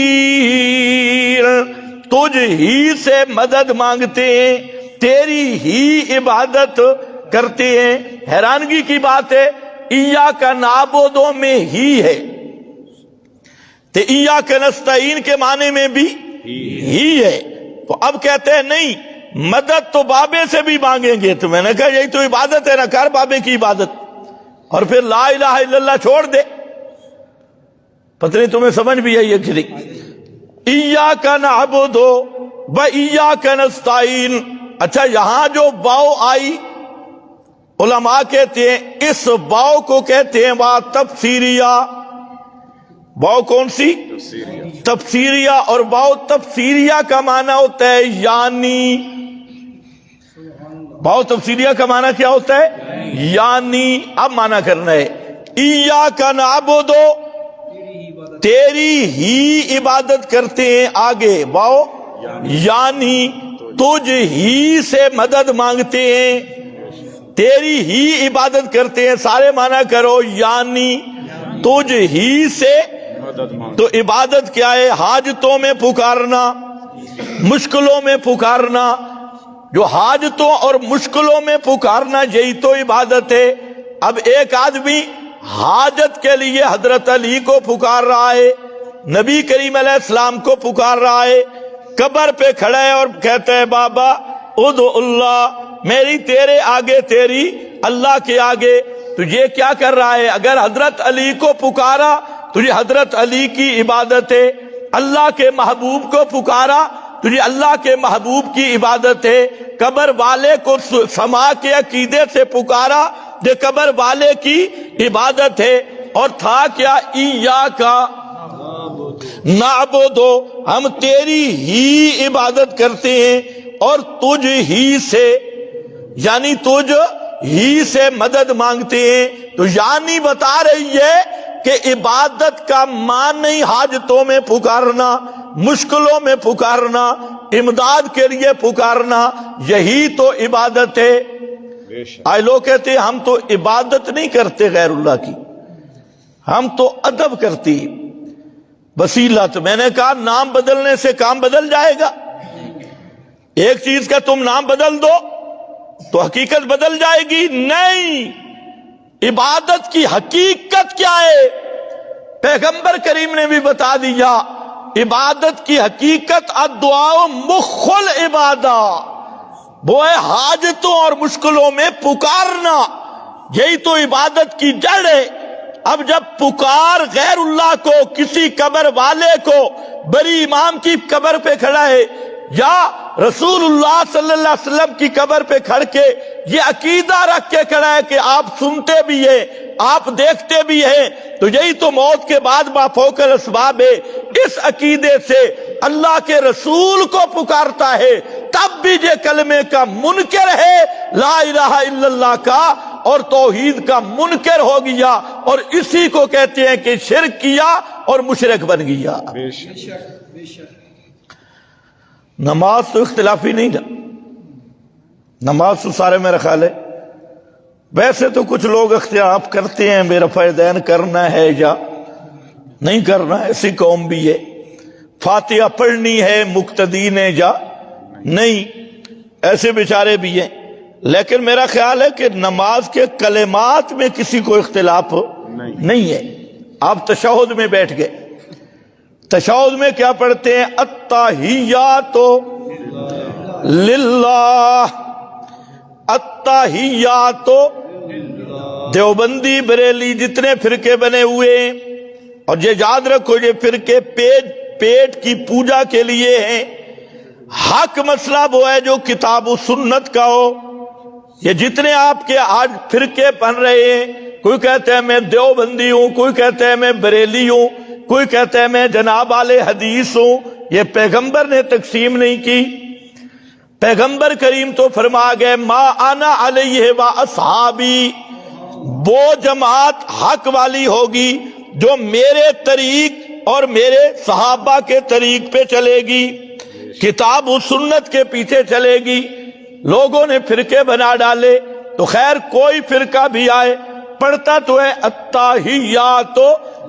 تجھ ہی سے مدد مانگتے ہیں، تیری ہی عبادت کرتے ہیں۔ حیرانگی کی بات ہے، ایاک نعبد میں ہی ہے، تو ایاک نستعین کے معنی میں بھی ہی ہے۔ تو اب کہتے ہیں نہیں، مدد تو بابے سے بھی مانگیں گے۔ تو میں نے کہا یہی تو عبادت ہے نا، کر بابے کی عبادت، اور پھر لا الہ الا اللہ چھوڑ دے۔ پتہ نہیں تمہیں سمجھ بھی آئی ہے کہ نہیں؟ ایاک نعبد وَإِيَّاكَ نَسْتَعِينُ۔ اچھا یہاں جو واو آئی علماء کہتے ہیں اس واو کو کہتے ہیں واو تفسیریہ۔ واو کون سی؟ تفسیریہ۔ اور واو تفسیریہ کا معنی ہوتا ہے یعنی۔ واو تفسیریہ کا معنی کیا ہوتا ہے؟ یعنی۔ اب معنی کرنا ہے ایاک نعبد، تیری ہی عبادت کرتے ہیں، آگے واو یعنی تجھ ہی سے مدد مانگتے ہیں، تیری ہی عبادت کرتے ہیں، سارے معنی کرو یعنی تجھ ہی سے۔ تو عبادت کیا ہے؟ حاجتوں میں پکارنا، مشکلوں میں پکارنا۔ جو حاجتوں اور مشکلوں میں پکارنا یہی تو عبادت ہے۔ اب ایک آدمی حاجت کے لیے حضرت علی کو پکار رہا ہے، نبی کریم علیہ السلام کو پکار رہا ہے، قبر پہ کھڑا ہے اور کہتا ہے بابا ادعو اللہ، میری تیرے آگے، تیری اللہ کے آگے۔ تو یہ کیا کر رہا ہے؟ اگر حضرت علی کو پکارا تو یہ حضرت علی کی عبادت ہے، اللہ کے محبوب کو پکارا تو یہ اللہ کے محبوب کی عبادت ہے، قبر والے کو سما کے عقیدے سے پکارا یہ قبر والے کی عبادت ہے۔ اور تھا کیا؟ ایاک نعبد، ہم تیری ہی عبادت کرتے ہیں اور تجھ ہی سے، یعنی تجھ ہی سے مدد مانگتے ہیں۔ تو یعنی بتا رہی ہے کہ عبادت کا معنی حاجتوں میں پکارنا، مشکلوں میں پکارنا، امداد کے لیے پکارنا، یہی تو عبادت ہے۔ آج لوگ کہتے ہیں ہم تو عبادت نہیں کرتے غیر اللہ کی، ہم تو ادب کرتی وسیلہ۔ تو میں نے کہا نام بدلنے سے کام بدل جائے گا؟ ایک چیز کا تم نام بدل دو تو حقیقت بدل جائے گی؟ نہیں، عبادت کی حقیقت کیا ہے پیغمبر کریم نے بھی بتا دیا۔ عبادت کی حقیقت الدعاء مخ العبادہ، وہ ہے حاجتوں اور مشکلوں میں پکارنا، یہی تو عبادت کی جڑ ہے۔ اب جب پکار غیر اللہ کو، کسی قبر والے کو، بڑی امام کی قبر پہ کھڑا ہے یا رسول اللہ صلی اللہ علیہ وسلم کی قبر پہ کھڑ کے یہ عقیدہ رکھ کے کھڑا ہے کہ آپ سنتے بھی ہیں، آپ دیکھتے بھی ہیں، تو یہی تو موت کے بعد ما فوق الاسباب ہے۔ اس عقیدے سے اللہ کے رسول کو پکارتا ہے تب بھی یہ کلمے کا منکر ہے، لا الہ الا اللہ کا اور توحید کا منکر ہو گیا، اور اسی کو کہتے ہیں کہ شرک کیا اور مشرک بن گیا۔ نماز تو اختلافی نہیں تھا، نماز تو سارے میرا خیال ہے۔ ویسے تو کچھ لوگ اختلاف کرتے ہیں بے رفع دین کرنا ہے یا نہیں کرنا، ایسی قوم بھی ہے۔ فاتحہ پڑھنی ہے مقتدی نے یا نہیں، ایسے بیچارے بھی ہیں۔ لیکن میرا خیال ہے کہ نماز کے کلمات میں کسی کو اختلاف نہیں ہے۔ آپ تشہد میں بیٹھ گئے، تشہد میں کیا پڑھتے ہیں؟ التحیات للہ، التحیات۔ دیوبندی بریلی جتنے فرقے بنے ہوئے ہیں، اور یہ یاد رکھو یہ فرقے پیٹ کی پوجا کے لیے ہیں۔ حق مسئلہ وہ ہے جو کتاب و سنت کا ہو۔ یہ جتنے آپ کے آج فرقے بن رہے ہیں، کوئی کہتا ہے میں دیوبندی ہوں، کوئی کہتا ہے میں بریلی ہوں، کوئی کہتا ہے میں جناب والے حدیث ہوں، یہ پیغمبر نے تقسیم نہیں کی۔ پیغمبر کریم تو فرما گئے ما انا علیہ و اصحابی، وہ جماعت حق والی ہوگی جو میرے طریق اور میرے صحابہ کے طریق پہ چلے گی، کتاب و سنت کے پیچھے چلے گی۔ لوگوں نے فرقے بنا ڈالے، تو خیر کوئی فرقہ بھی آئے پڑھتا تو ہے التحیات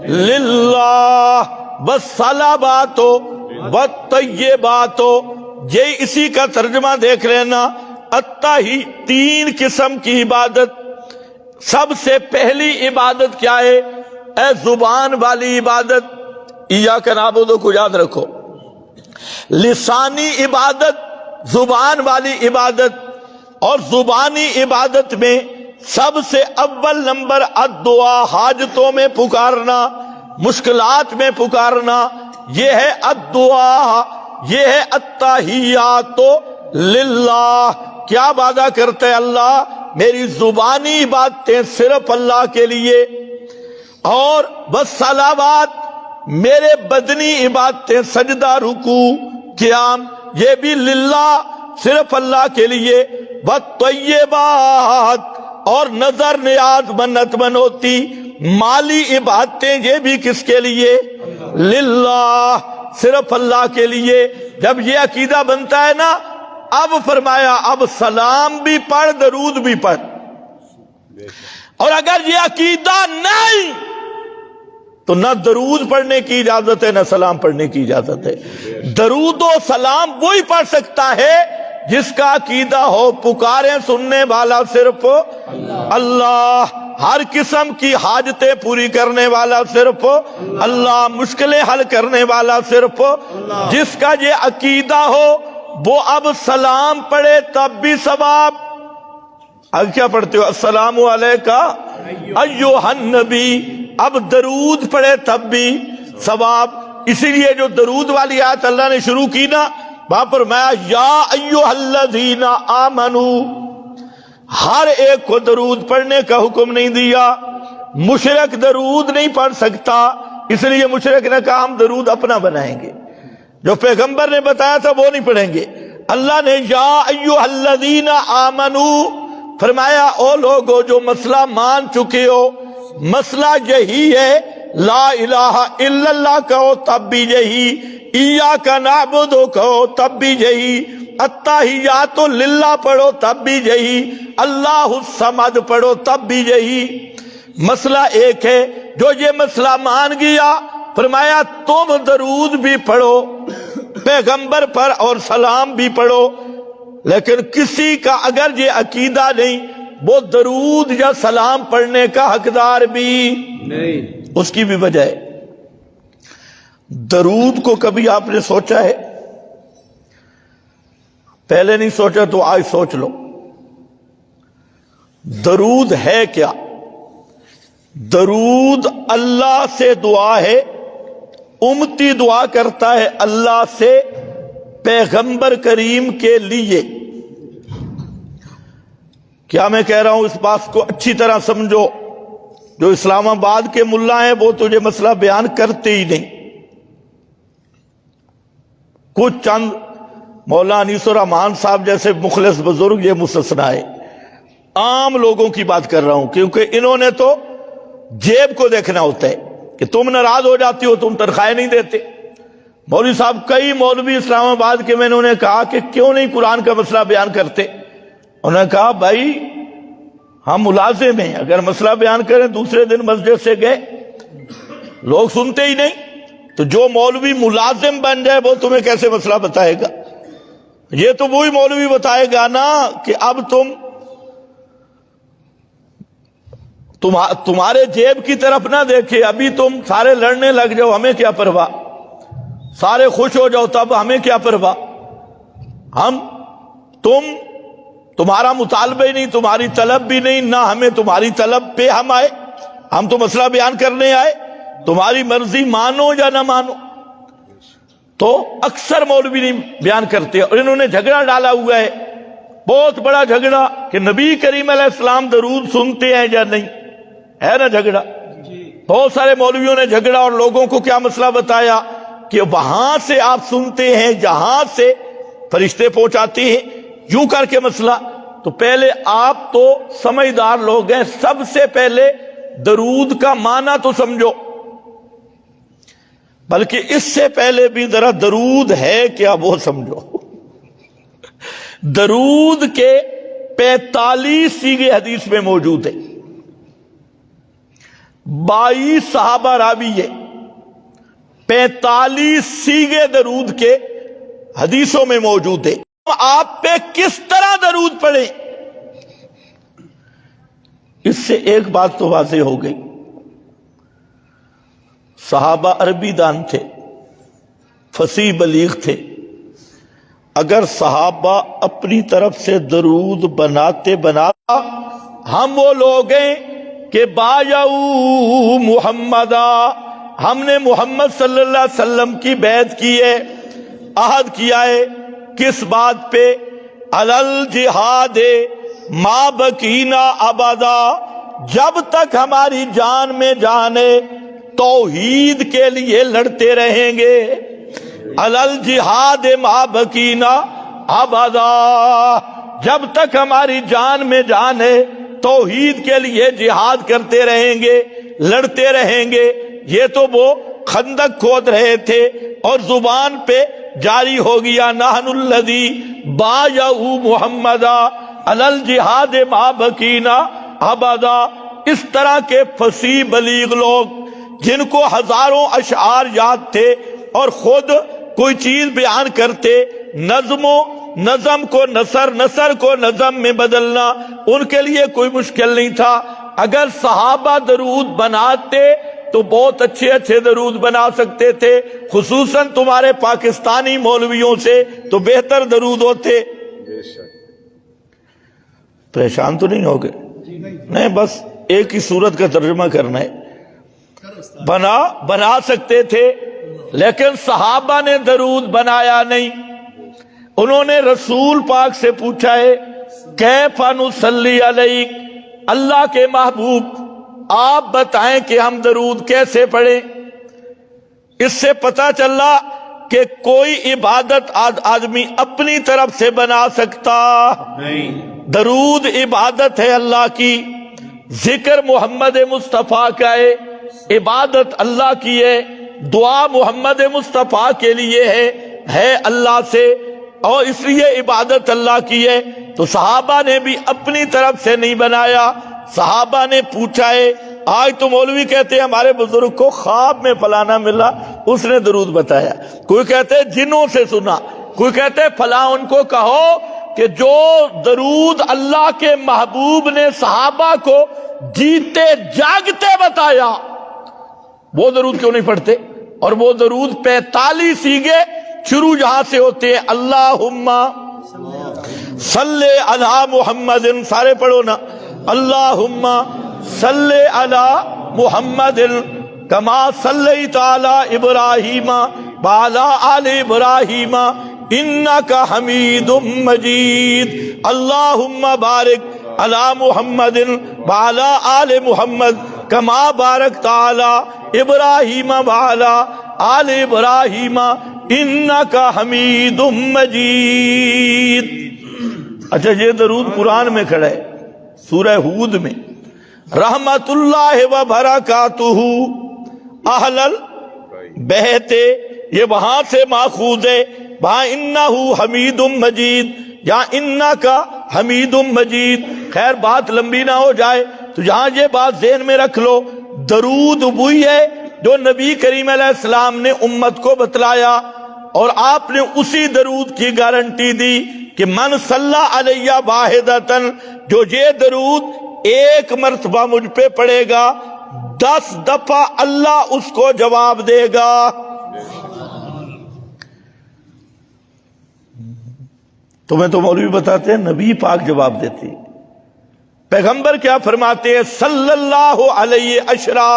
للہ والصلوات والطیبات۔ یہ اسی کا ترجمہ دیکھ لینا۔ التحی، تین قسم کی عبادت۔ سب سے پہلی عبادت کیا ہے؟ اے زبان والی عبادت، ایاک نعبد کو یاد رکھو۔ لسانی عبادت، زبان والی عبادت، اور زبانی عبادت میں سب سے اول نمبر الدعا، حاجتوں میں پکارنا، مشکلات میں پکارنا، یہ ہے الدعا یہ ہے التحیات للہ. کیا وعدہ کرتے ہیں اللہ؟ میری زبانی باتیں صرف اللہ کے لیے، اور والصلوات میرے بدنی عبادتیں، سجدہ، رکوع، قیام، یہ بھی للہ، صرف اللہ کے لیے. والطیبات اور نظر نیاز منت منوتی مالی عبادتیں، یہ بھی کس کے لیے؟ للہ، صرف اللہ کے لیے. جب یہ عقیدہ بنتا ہے نا، اب فرمایا اب سلام بھی پڑھ، درود بھی پڑھ. اور اگر یہ عقیدہ نہیں تو نہ درود پڑھنے کی اجازت ہے، نہ سلام پڑھنے کی اجازت ہے. درود و سلام وہی پڑھ سکتا ہے جس کا عقیدہ ہو پکاریں سننے والا صرف اللہ، ہر قسم کی حاجتیں پوری کرنے والا صرف اللہ، مشکلیں حل کرنے والا صرف اللہ. جس کا یہ عقیدہ ہو وہ اب سلام پڑھے تب بھی ثواب. اب کیا پڑھتے ہو؟ السلام علیکہ ایھا النبی. اب درود پڑھے تب بھی ثواب. اسی لیے جو درود والی آیت اللہ نے شروع کی نا، وہاں پر میں یا ایھا الذین آمنوا، ہر ایک کو درود پڑھنے کا حکم نہیں دیا. مشرک درود نہیں پڑھ سکتا، اس لیے مشرک نے کہا ہم درود اپنا بنائیں گے، جو پیغمبر نے بتایا تھا وہ نہیں پڑھیں گے. اللہ نے یا ایھا الذین آمنوا فرمایا، او لوگو جو مسئلہ مان چکے ہو، مسئلہ یہی ہے لا الہ الا اللہ کہو تب بھی یہی، ایاک نعبد کہو تب بھی یہی، التحیات للہ پڑھو تب بھی یہی، اللہ الصمد پڑھو تب بھی یہی. مسئلہ ایک ہے. جو یہ مسئلہ مان گیا فرمایا تم درود بھی پڑھو پیغمبر پر اور سلام بھی پڑھو. لیکن کسی کا اگر یہ عقیدہ نہیں، وہ درود یا سلام پڑھنے کا حقدار بھی نہیں. اس کی بھی وجہ ہے. درود کو کبھی آپ نے سوچا ہے؟ پہلے نہیں سوچا تو آج سوچ لو. درود ہے کیا؟ درود اللہ سے دعا ہے. امتی دعا کرتا ہے اللہ سے پیغمبر کریم کے لیے. کیا میں کہہ رہا ہوں اس بات کو اچھی طرح سمجھو. جو اسلام آباد کے ملا ہیں وہ تو یہ مسئلہ بیان کرتے ہی نہیں. کچھ چند مولانا انیس الرحمان صاحب جیسے مخلص بزرگ یہ مستثنا ہے. عام لوگوں کی بات کر رہا ہوں، کیونکہ انہوں نے تو جیب کو دیکھنا ہوتا ہے کہ تم ناراض ہو جاتی ہو، تم تنخواہیں نہیں دیتے. مولوی صاحب کئی مولوی اسلام آباد کے میں انہوں نے کہا کہ کیوں نہیں قرآن کا مسئلہ بیان کرتے؟ انہوں نے کہا بھائی ہم ملازم ہیں، اگر مسئلہ بیان کریں دوسرے دن مسجد سے گئے، لوگ سنتے ہی نہیں. تو جو مولوی ملازم بن جائے وہ تمہیں کیسے مسئلہ بتائے گا؟ یہ تو وہی مولوی بتائے گا نا کہ اب تمہارے جیب کی طرف نہ دیکھے، ابھی تم سارے لڑنے لگ جاؤ ہمیں کیا پرواہ، سارے خوش ہو جاؤ تب ہمیں کیا پرواہ. تمہارا مطالبہ ہی نہیں، تمہاری طلب بھی نہیں، نہ ہمیں تمہاری طلب پہ ہم آئے، ہم تو مسئلہ بیان کرنے آئے، تمہاری مرضی مانو یا نہ مانو. تو اکثر مولوی نہیں بیان کرتے. اور انہوں نے جھگڑا ڈالا ہوا ہے، بہت بڑا جھگڑا، کہ نبی کریم علیہ السلام درود سنتے ہیں یا نہیں، ہے نا جھگڑا. بہت سارے مولویوں نے جھگڑا اور لوگوں کو کیا مسئلہ بتایا کہ وہاں سے آپ سنتے ہیں جہاں سے فرشتے پہنچاتے ہیں، یوں کر کے مسئلہ. تو پہلے آپ تو سمجھدار لوگ ہیں، سب سے پہلے درود کا معنی تو سمجھو، بلکہ اس سے پہلے بھی ذرا درود ہے کیا وہ سمجھو. درود کے 45 صیغے حدیث میں موجود ہیں، 22 صحابہ راوی ہے، 45 صیغے درود کے حدیثوں میں موجود ہے. آپ پہ کس طرح درود پڑھیں، اس سے ایک بات تو واضح ہو گئی. صحابہ عربی دان تھے، فصیح بلیغ تھے. اگر صحابہ اپنی طرف سے درود بناتے ہم وہ لوگ ہیں کہ بایعوا محمدا، ہم نے محمد صلی اللہ علیہ وسلم کی بیعت کی ہے. عہد کیا ہے کس بات پہ؟ علل جہاد ما بقینا ابدا، جب تک ہماری جان میں جان ہے توحید کے لیے لڑتے رہیں گے۔ علل جہاد ما بقینا ابدا، جب تک ہماری جان میں جان ہے توحید کے لیے جہاد کرتے رہیں گے، لڑتے رہیں گے۔ یہ تو وہ خندق کھود رہے تھے اور زبان پہ جاری ہو گیا نحن الذی بایعوا محمدا علی الجہاد ما بقینا ابدا۔ اس طرح کے فصیح بلیغ لوگ جن کو ہزاروں اشعار یاد تھے اور خود کوئی چیز بیان کرتے، نظم کو نثر، نثر کو نظم میں بدلنا ان کے لیے کوئی مشکل نہیں تھا۔ اگر صحابہ درود بناتے تو بہت اچھے اچھے درود بنا سکتے تھے، خصوصاً تمہارے پاکستانی مولویوں سے تو بہتر درود ہوتے۔ پریشان تو نہیں ہوگے؟ نہیں، بس ایک ہی صورت کا ترجمہ کرنا ہے۔ بنا سکتے تھے لیکن صحابہ نے درود بنایا نہیں۔ انہوں نے رسول پاک سے پوچھا ہے کیف نصلی علیک، اللہ کے محبوب آپ بتائیں کہ ہم درود کیسے پڑھیں۔ اس سے پتہ چلا کہ کوئی عبادت آدمی اپنی طرف سے بنا سکتا نہیں۔ درود عبادت ہے اللہ کی، ذکر محمد مصطفیٰ کا ہے، عبادت اللہ کی ہے، دعا محمد مصطفیٰ کے لیے ہے اللہ سے، اور اس لیے عبادت اللہ کی ہے۔ تو صحابہ نے بھی اپنی طرف سے نہیں بنایا، صحابہ نے پوچھا ہے۔ آج تو مولوی کہتے ہیں ہمارے بزرگ کو خواب میں فلانا ملا اس نے درود بتایا، کوئی کہتے ہیں جنوں سے سنا، کوئی کہتے ہیں فلاں ان کو کہو کہ جو درود اللہ کے محبوب نے صحابہ کو جیتے جاگتے بتایا وہ درود کیوں نہیں پڑھتے؟ اور وہ درود 45 سیغے شروع جہاں سے ہوتے ہیں، اللہم صلی علی محمد، سارے پڑھو نا، اللہم صلی علی محمد کما صلیت علی ابراہیم وعلی آل ابراہیم انک حمید مجید، اللہم بارک علی محمد وعلی آل محمد کما بارکت علی ابراہیم وعلی آل ابراہیم انک حمید مجید۔ اچھا، یہ درود قرآن میں کھڑا ہے سورہ ہود میں، رحمت اللہ و برکاتہ اہل البیت، یہ وہاں سے ماخوذ ہے، وہاں انہ حمید مجید یا انک حمید مجید۔ خیر بات لمبی نہ ہو جائے تو یہاں یہ بات ذہن میں رکھ لو، درود وہی ہے جو نبی کریم علیہ السلام نے امت کو بتلایا، اور آپ نے اسی درود کی گارنٹی دی کہ من صلی علیہ واحدۃ، جو یہ درود ایک مرتبہ مجھ پہ پڑھے گا 10 دفعہ اللہ اس کو جواب دے گا۔ تمہیں تو مولوی بتاتے ہیں نبی پاک جواب دیتے، پیغمبر کیا فرماتے ہیں؟ صلی اللہ علیہ اشرا،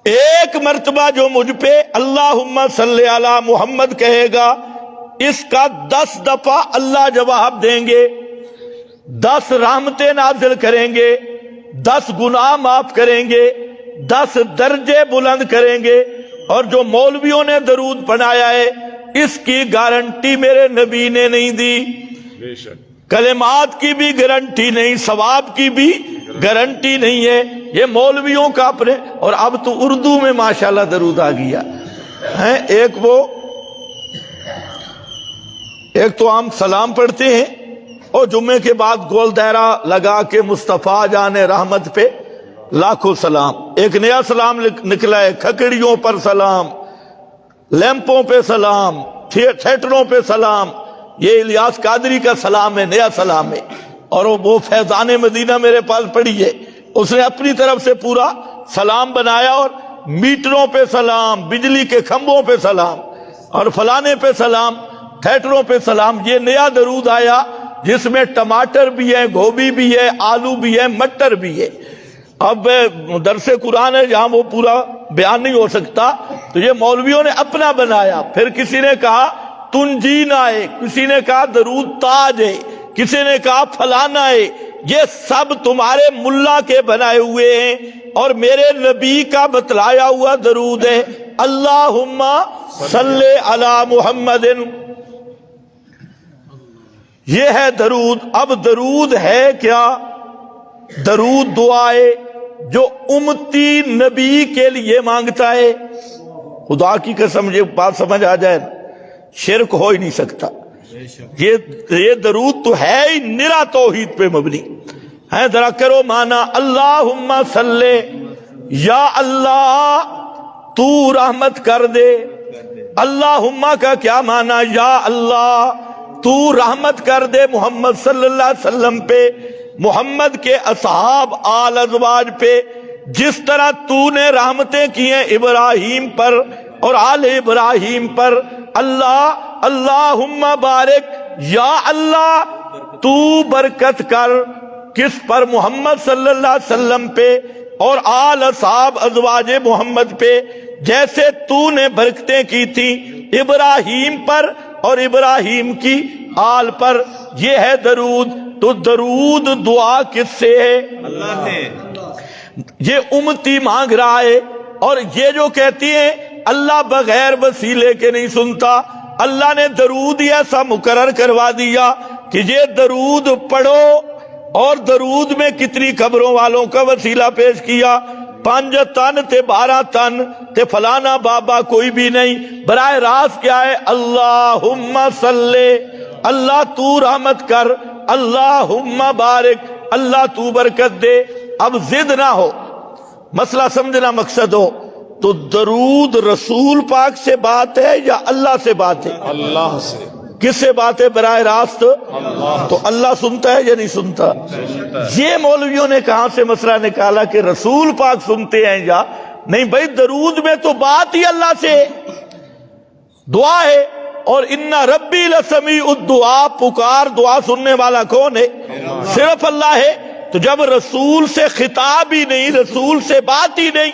ایک مرتبہ جو مجھ پہ اللہم صلی علی محمد کہے گا اس کا 10 دفعہ اللہ جواب دیں گے، 10 رحمتیں نازل کریں گے، 10 گناہ معاف کریں گے، 10 درجے بلند کریں گے۔ اور جو مولویوں نے درود پڑھایا ہے اس کی گارنٹی میرے نبی نے نہیں دی، کلمات کی بھی گارنٹی نہیں، ثواب کی بھی گارنٹی نہیں ہے، یہ مولویوں کا اپنے۔ اور اب تو اردو میں ماشاءاللہ درود آ گیا ہے، ایک تو ہم سلام پڑھتے ہیں اور جمعے کے بعد گول دائرہ لگا کے مصطفیٰ جان رحمت پہ لاکھوں سلام، ایک نیا سلام نکلا ہے، کھکڑیوں پر سلام، لیمپوں پہ سلام، تھیٹروں پہ سلام، یہ الیاس قادری کا سلام ہے، نیا سلام ہے۔ اور وہ فیضان مدینہ میرے پاس پڑھی ہے، اس نے اپنی طرف سے پورا سلام بنایا، اور میٹروں پہ سلام، بجلی کے کھمبوں پہ سلام، اور فلانے پہ سلام، تھیٹروں پہ سلام۔ یہ نیا درود آیا جس میں ٹماٹر بھی ہے، گوبھی بھی ہے، آلو بھی ہے، مٹر بھی ہے۔ اب درس قرآن ہے جہاں وہ پورا بیان نہیں ہو سکتا، تو یہ مولویوں نے اپنا بنایا۔ پھر کسی نے کہا تنجینا ہے، کسی نے کہا درود تاج ہے، کسی نے کہا فلانا ہے، یہ سب تمہارے ملا کے بنائے ہوئے ہیں اور میرے نبی کا بتلایا ہوا درود ہے، اللہم صلی علی محمد، یہ ہے درود۔ اب درود ہے کیا؟ درود دعائے جو امتی نبی کے لیے مانگتا ہے۔ خدا کی قسم یہ بات سمجھ آ جائے، شرک ہو ہی نہیں سکتا۔ یہ درود تو ہے ہی نرا توحید پہ مبنی ہے۔ ذرا کرو مانا، اللہم صلی، یا اللہ تو رحمت کر دے۔ اللہم کا کیا مانا؟ یا اللہ تو رحمت کر دے محمد صلی اللہ علیہ وسلم پہ، محمد کے اصحاب آل ازواج پہ، جس طرح تو نے رحمتیں کی ہیں ابراہیم پر اور آل ابراہیم پر۔ اللہ اللہم بارک، یا اللہ تو برکت کر، کس پر؟ محمد صلی اللہ علیہ وسلم پہ اور آل اصحاب ازواج محمد پہ، جیسے تو نے برکتیں کی تھی ابراہیم پر اور ابراہیم کی آل پر۔ یہ ہے درود۔ تو درود دعا کس سے ہے؟ اللہ سے۔ یہ امتی مانگ رہا ہے، اور یہ جو کہتی ہیں اللہ بغیر وسیلے کے نہیں سنتا، اللہ نے درود ہی ایسا مقرر کروا دیا کہ یہ درود پڑھو، اور درود میں کتنی قبروں والوں کا وسیلہ پیش کیا، 5 تن تے 12 تن تے فلانا بابا کوئی بھی نہیں۔ براہ راست کیا ہے؟ اللہم صلی، اللہ تو رحمت کر، اللہم بارک، اللہ تو برکت دے۔ اب ضد نہ ہو، مسئلہ سمجھنا مقصد ہو، تو درود رسول پاک سے بات ہے یا اللہ سے بات ہے؟ اللہ سے۔ کس سے بات ہے براہ راست؟ تو اللہ سنتا ہے یا نہیں سنتا؟ یہ مولویوں نے کہاں سے مسئلہ نکالا کہ رسول پاک سنتے ہیں یا نہیں؟ بھائی درود میں تو بات ہی اللہ سے ہے، دعا ہے، اور ان ربی لسمیع الدعا، پکار دعا سننے والا کون ہے؟ صرف اللہ ہے۔ تو جب رسول سے خطاب ہی نہیں، رسول سے بات ہی نہیں،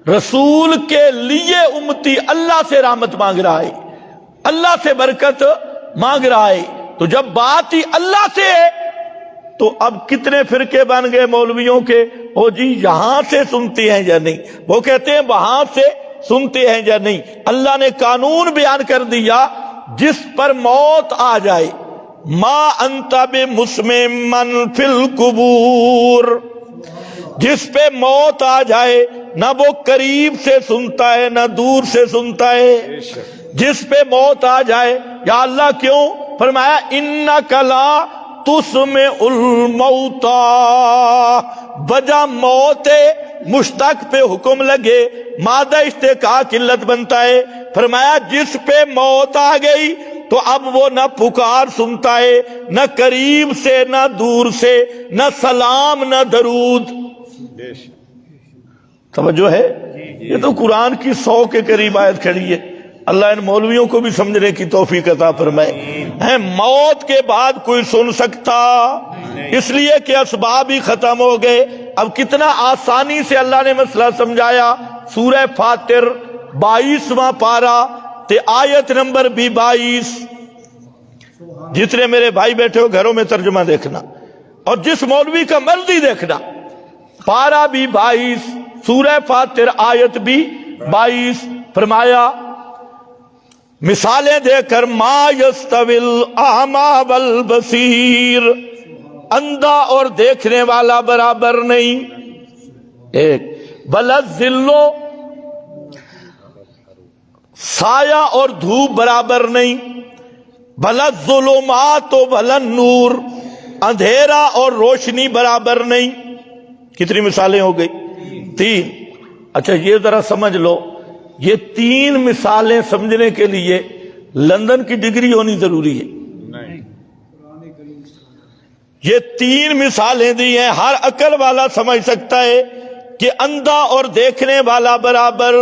رسول کے لیے امتی اللہ سے رحمت مانگ رہا ہے، اللہ سے برکت مانگ رہا ہے، تو جب بات ہی اللہ سے ہے تو اب کتنے فرقے بن گئے مولویوں کے، او جی یہاں سے سنتے ہیں یا نہیں، وہ کہتے ہیں وہاں سے سنتے ہیں یا نہیں۔ اللہ نے قانون بیان کر دیا، جس پر موت آ جائے، ما انت بمسمع من فی القبور، جس پہ موت آ جائے نہ وہ قریب سے سنتا ہے نہ دور سے سنتا ہے، جس پہ موت آ جائے، یا اللہ کیوں؟ فرمایا انک لا تسمع الموتى، وجہ موت مشتق پہ حکم لگے، مادہ اشتقاق علت بنتا ہے۔ فرمایا جس پہ موت آ گئی تو اب وہ نہ پکار سنتا ہے، نہ قریب سے نہ دور سے، نہ سلام نہ درود۔ توجہ ہے؟ یہ تو قرآن کی 100 کے قریب آیت کھڑی ہے۔ اللہ ان مولویوں کو بھی سمجھنے کی توفیق عطا فرمائے۔ موت کے بعد کوئی سن سکتا، اس لیے کہ اسباب ہی ختم ہو گئے۔ اب کتنا آسانی سے اللہ نے مسئلہ سمجھایا۔ سورہ فاتر 22واں پارہ تے آیت نمبر بھی 22۔ جتنے میرے بھائی بیٹھے ہو گھروں میں ترجمہ دیکھنا، اور جس مولوی کا مرضی دیکھنا۔ پارہ بھی 22، سورہ فاتر آیت بھی 22۔ فرمایا مثالیں دے کر، ما یستوی الاعمی والبصیر، اندھا اور دیکھنے والا برابر نہیں۔ ایک بلظلو، سایہ اور دھوپ برابر نہیں۔ بلظلمات و بلنور، اندھیرا اور روشنی برابر نہیں۔ کتنی مثالیں ہو گئی؟ 3۔ اچھا یہ ذرا سمجھ لو، یہ 3 مثالیں سمجھنے کے لیے لندن کی ڈگری ہونی ضروری ہے؟ یہ 3 مثالیں دی ہیں، ہر عقل والا سمجھ سکتا ہے کہ اندھا اور دیکھنے والا برابر،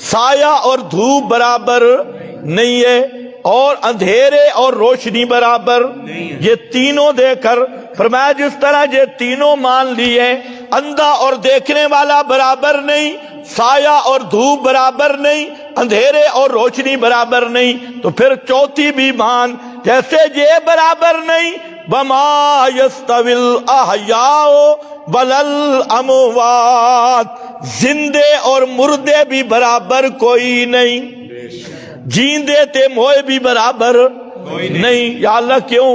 سایہ اور دھوپ برابر نہیں ہے، اور اندھیرے اور روشنی برابر۔ یہ تینوں دے کر فرمایا جس طرح یہ تینوں مان لیے، اندھا اور دیکھنے والا برابر نہیں، سایہ اور دھوپ برابر نہیں، اندھیرے اور روشنی برابر نہیں، تو پھر چوتھی بھی مان جیسے یہ برابر نہیں، وما یستوی الاحیاء ولا الاموات، زندے اور مردے بھی برابر کوئی نہیں، جیندے تے موئے بھی برابر نہیں۔ یا اللہ کیوں؟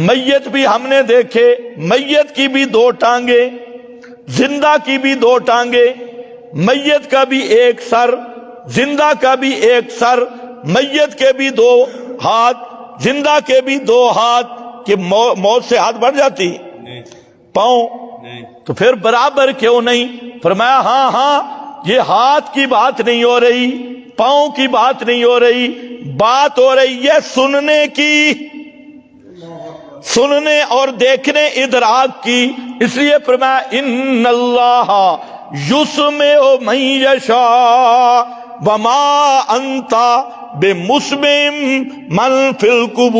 میت بھی ہم نے دیکھے، میت کی بھی دو ٹانگیں، زندہ کی بھی دو ٹانگیں، میت کا بھی ایک سر، زندہ کا بھی ایک سر، میت کے بھی دو ہاتھ، زندہ کے بھی دو ہاتھ، کہ موت سے ہاتھ بڑھ جاتی پاؤں، تو پھر برابر کیوں نہیں؟ فرمایا ہاں ہاں، یہ ہاتھ کی بات نہیں ہو رہی، پاؤں کی بات نہیں ہو رہی، بات ہو رہی ہے سننے کی، سننے اور دیکھنے ادراک کی۔ اس لیے فرمایا ان اللہ یسمع من یشاء وما انت بمسمع من فی القبور۔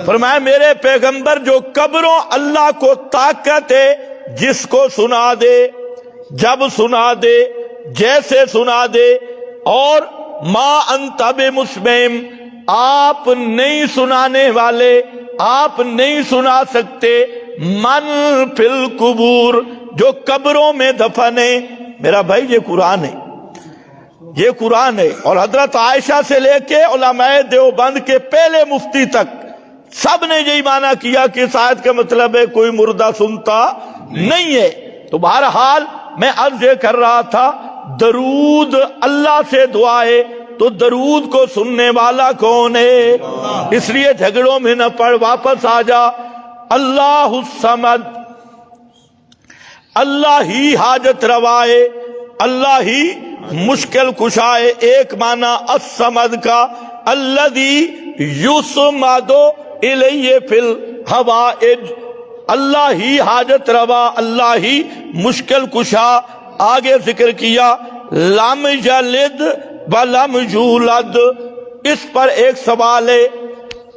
فرمایا میرے پیغمبر جو قبروں، اللہ کو طاقت ہے جس کو سنا دے، جب سنا دے، جیسے سنا دے، اور ما انت بمسمع، آپ نہیں سنانے والے، آپ نہیں سنا سکتے، من فی القبور، جو قبروں میں دفن ہے۔ میرا بھائی یہ قرآن ہے، یہ قرآن ہے، اور حضرت عائشہ سے لے کے علماء دیوبند کے پہلے مفتی تک سب نے یہی معنی کیا کہ اس آیت کا مطلب ہے کوئی مردہ سنتا نہیں ہے۔ تو بہرحال میں عرض یہ کر رہا تھا، درود اللہ سے دعا ہے، تو درود کو سننے والا کون ہے؟ اس لیے جھگڑوں میں نہ پڑ، واپس آ جا۔ اللہ الصمد، اللہ ہی حاجت روا ہے، اللہ ہی مشکل کشا ہے۔ ایک معنی الصمد کا الذی یصمد الیہ فی الحوائج، اللہ ہی حاجت روا، اللہ ہی مشکل کشا۔ آگے ذکر کیا لم یلد ولم یولد، اس پر ایک سوال ہے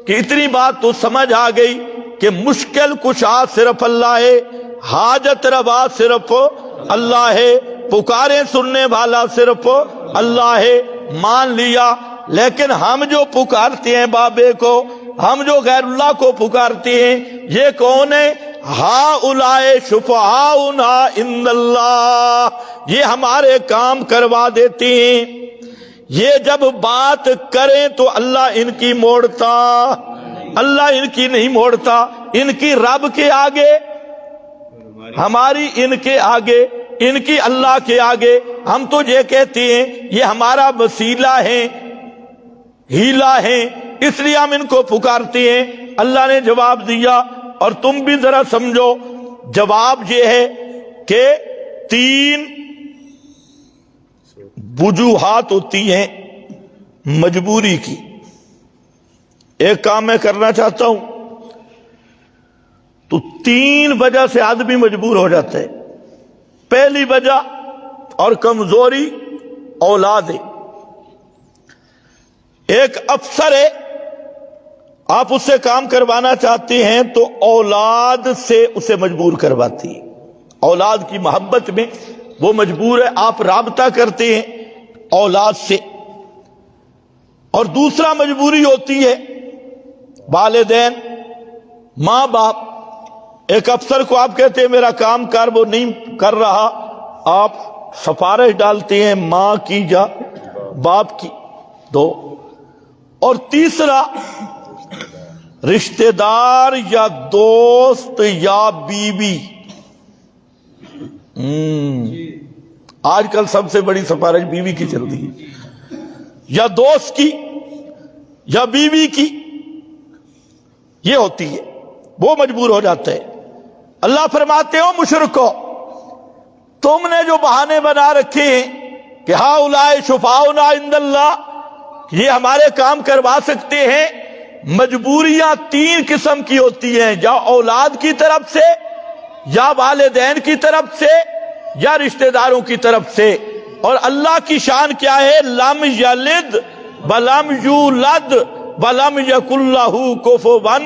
کہ اتنی بات تو سمجھ آ گئی کہ مشکل کشا صرف اللہ ہے، حاجت روا صرف اللہ ہے، پکاریں سننے والا صرف اللہ ہے، مان لیا۔ لیکن ہم جو پکارتے ہیں بابے کو، ہم جو غیر اللہ کو پکارتے ہیں، یہ کون ہے؟ ہؤلاء شفعاؤنا عند اللہ، یہ ہمارے کام کروا دیتے ہیں، یہ جب بات کریں تو اللہ ان کی موڑتا، اللہ ان کی نہیں موڑتا، ان کی رب کے آگے، ہماری ان کے آگے، ان کی اللہ کے آگے۔ ہم تو یہ کہتے ہیں یہ ہمارا وسیلہ ہے، ہیلا ہے، اس لیے ہم ان کو پکارتے ہیں۔ اللہ نے جواب دیا، اور تم بھی ذرا سمجھو، جواب یہ ہے کہ 3 وجوہات ہوتی ہیں مجبوری کی۔ ایک کام میں کرنا چاہتا ہوں تو 3 وجہ سے آدمی مجبور ہو جاتا ہے۔ پہلی وجہ اور کمزوری اولاد ہے۔ ایک افسر ہے، آپ اس سے کام کروانا چاہتے ہیں تو اولاد سے اسے مجبور کرواتی ہے، اولاد کی محبت میں وہ مجبور ہے، آپ رابطہ کرتے ہیں اولاد سے۔ اور دوسرا مجبوری ہوتی ہے والدین، ماں باپ۔ ایک افسر کو آپ کہتے ہیں میرا کام کار وہ نہیں کر رہا، آپ سفارش ڈالتے ہیں ماں کی یا باپ کی، 2۔ اور تیسرا رشتہ دار یا دوست یا بیوی۔ آج کل سب سے بڑی سفارش بیوی کی چل رہی ہے، یا دوست کی یا بیوی کی، یہ ہوتی ہے، وہ مجبور ہو جاتا ہے۔ اللہ فرماتے ہو مشرکو، تم نے جو بہانے بنا رکھے ہیں کہ ہؤلاء شفعاؤنا عند اللہ، یہ ہمارے کام کروا سکتے ہیں، مجبوریاں 3 قسم کی ہوتی ہیں، یا اولاد کی طرف سے، یا والدین کی طرف سے، یا رشتہ داروں کی طرف سے۔ اور اللہ کی شان کیا ہے؟ لم یلد ولم یولد ولم یکن لہ کفوا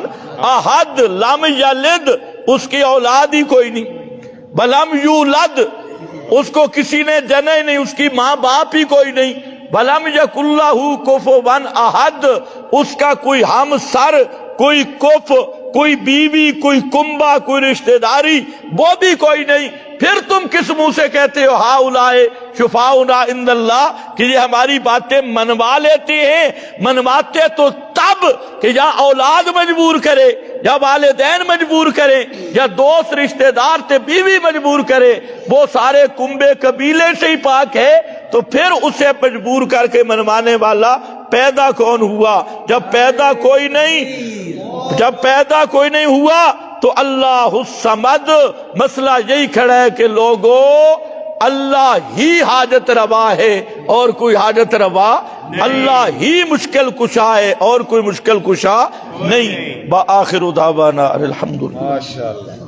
احد۔ لم یلد، اس کی اولاد ہی کوئی نہیں، بلم یولد، اس کو کسی نے جنا ہی نہیں، اس کی ماں باپ ہی کوئی نہیں، بلم یکن لہ کفوا احد، اس کا کوئی ہم سر، کوئی کف، کوئی بیوی، کوئی کنبا، کوئی رشتہ داری، وہ بھی کوئی نہیں، پھر تم کس منہ سے کہتے ہو ہؤلاء شفاؤنا عند اللہ، کہ یہ ہماری باتیں منوا لیتے ہیں؟ منواتے تو تب کہ یا اولاد مجبور کرے، یا والدین مجبور کرے، یا دوست رشتہ دار تے بیوی مجبور کرے، وہ سارے کنبے قبیلے سے ہی پاک ہے، تو پھر اسے مجبور کر کے منوانے والا پیدا کون ہوا؟ جب پیدا کوئی نہیں ہوا تو اللہ الصمد، مسئلہ یہی کھڑا ہے کہ لوگوں اللہ ہی حاجت روا ہے اور کوئی حاجت روا، اللہ ہی مشکل کشا ہے اور کوئی مشکل کشا نہیں۔ وآخر دعوانا الحمدللہ۔ ماشاءاللہ۔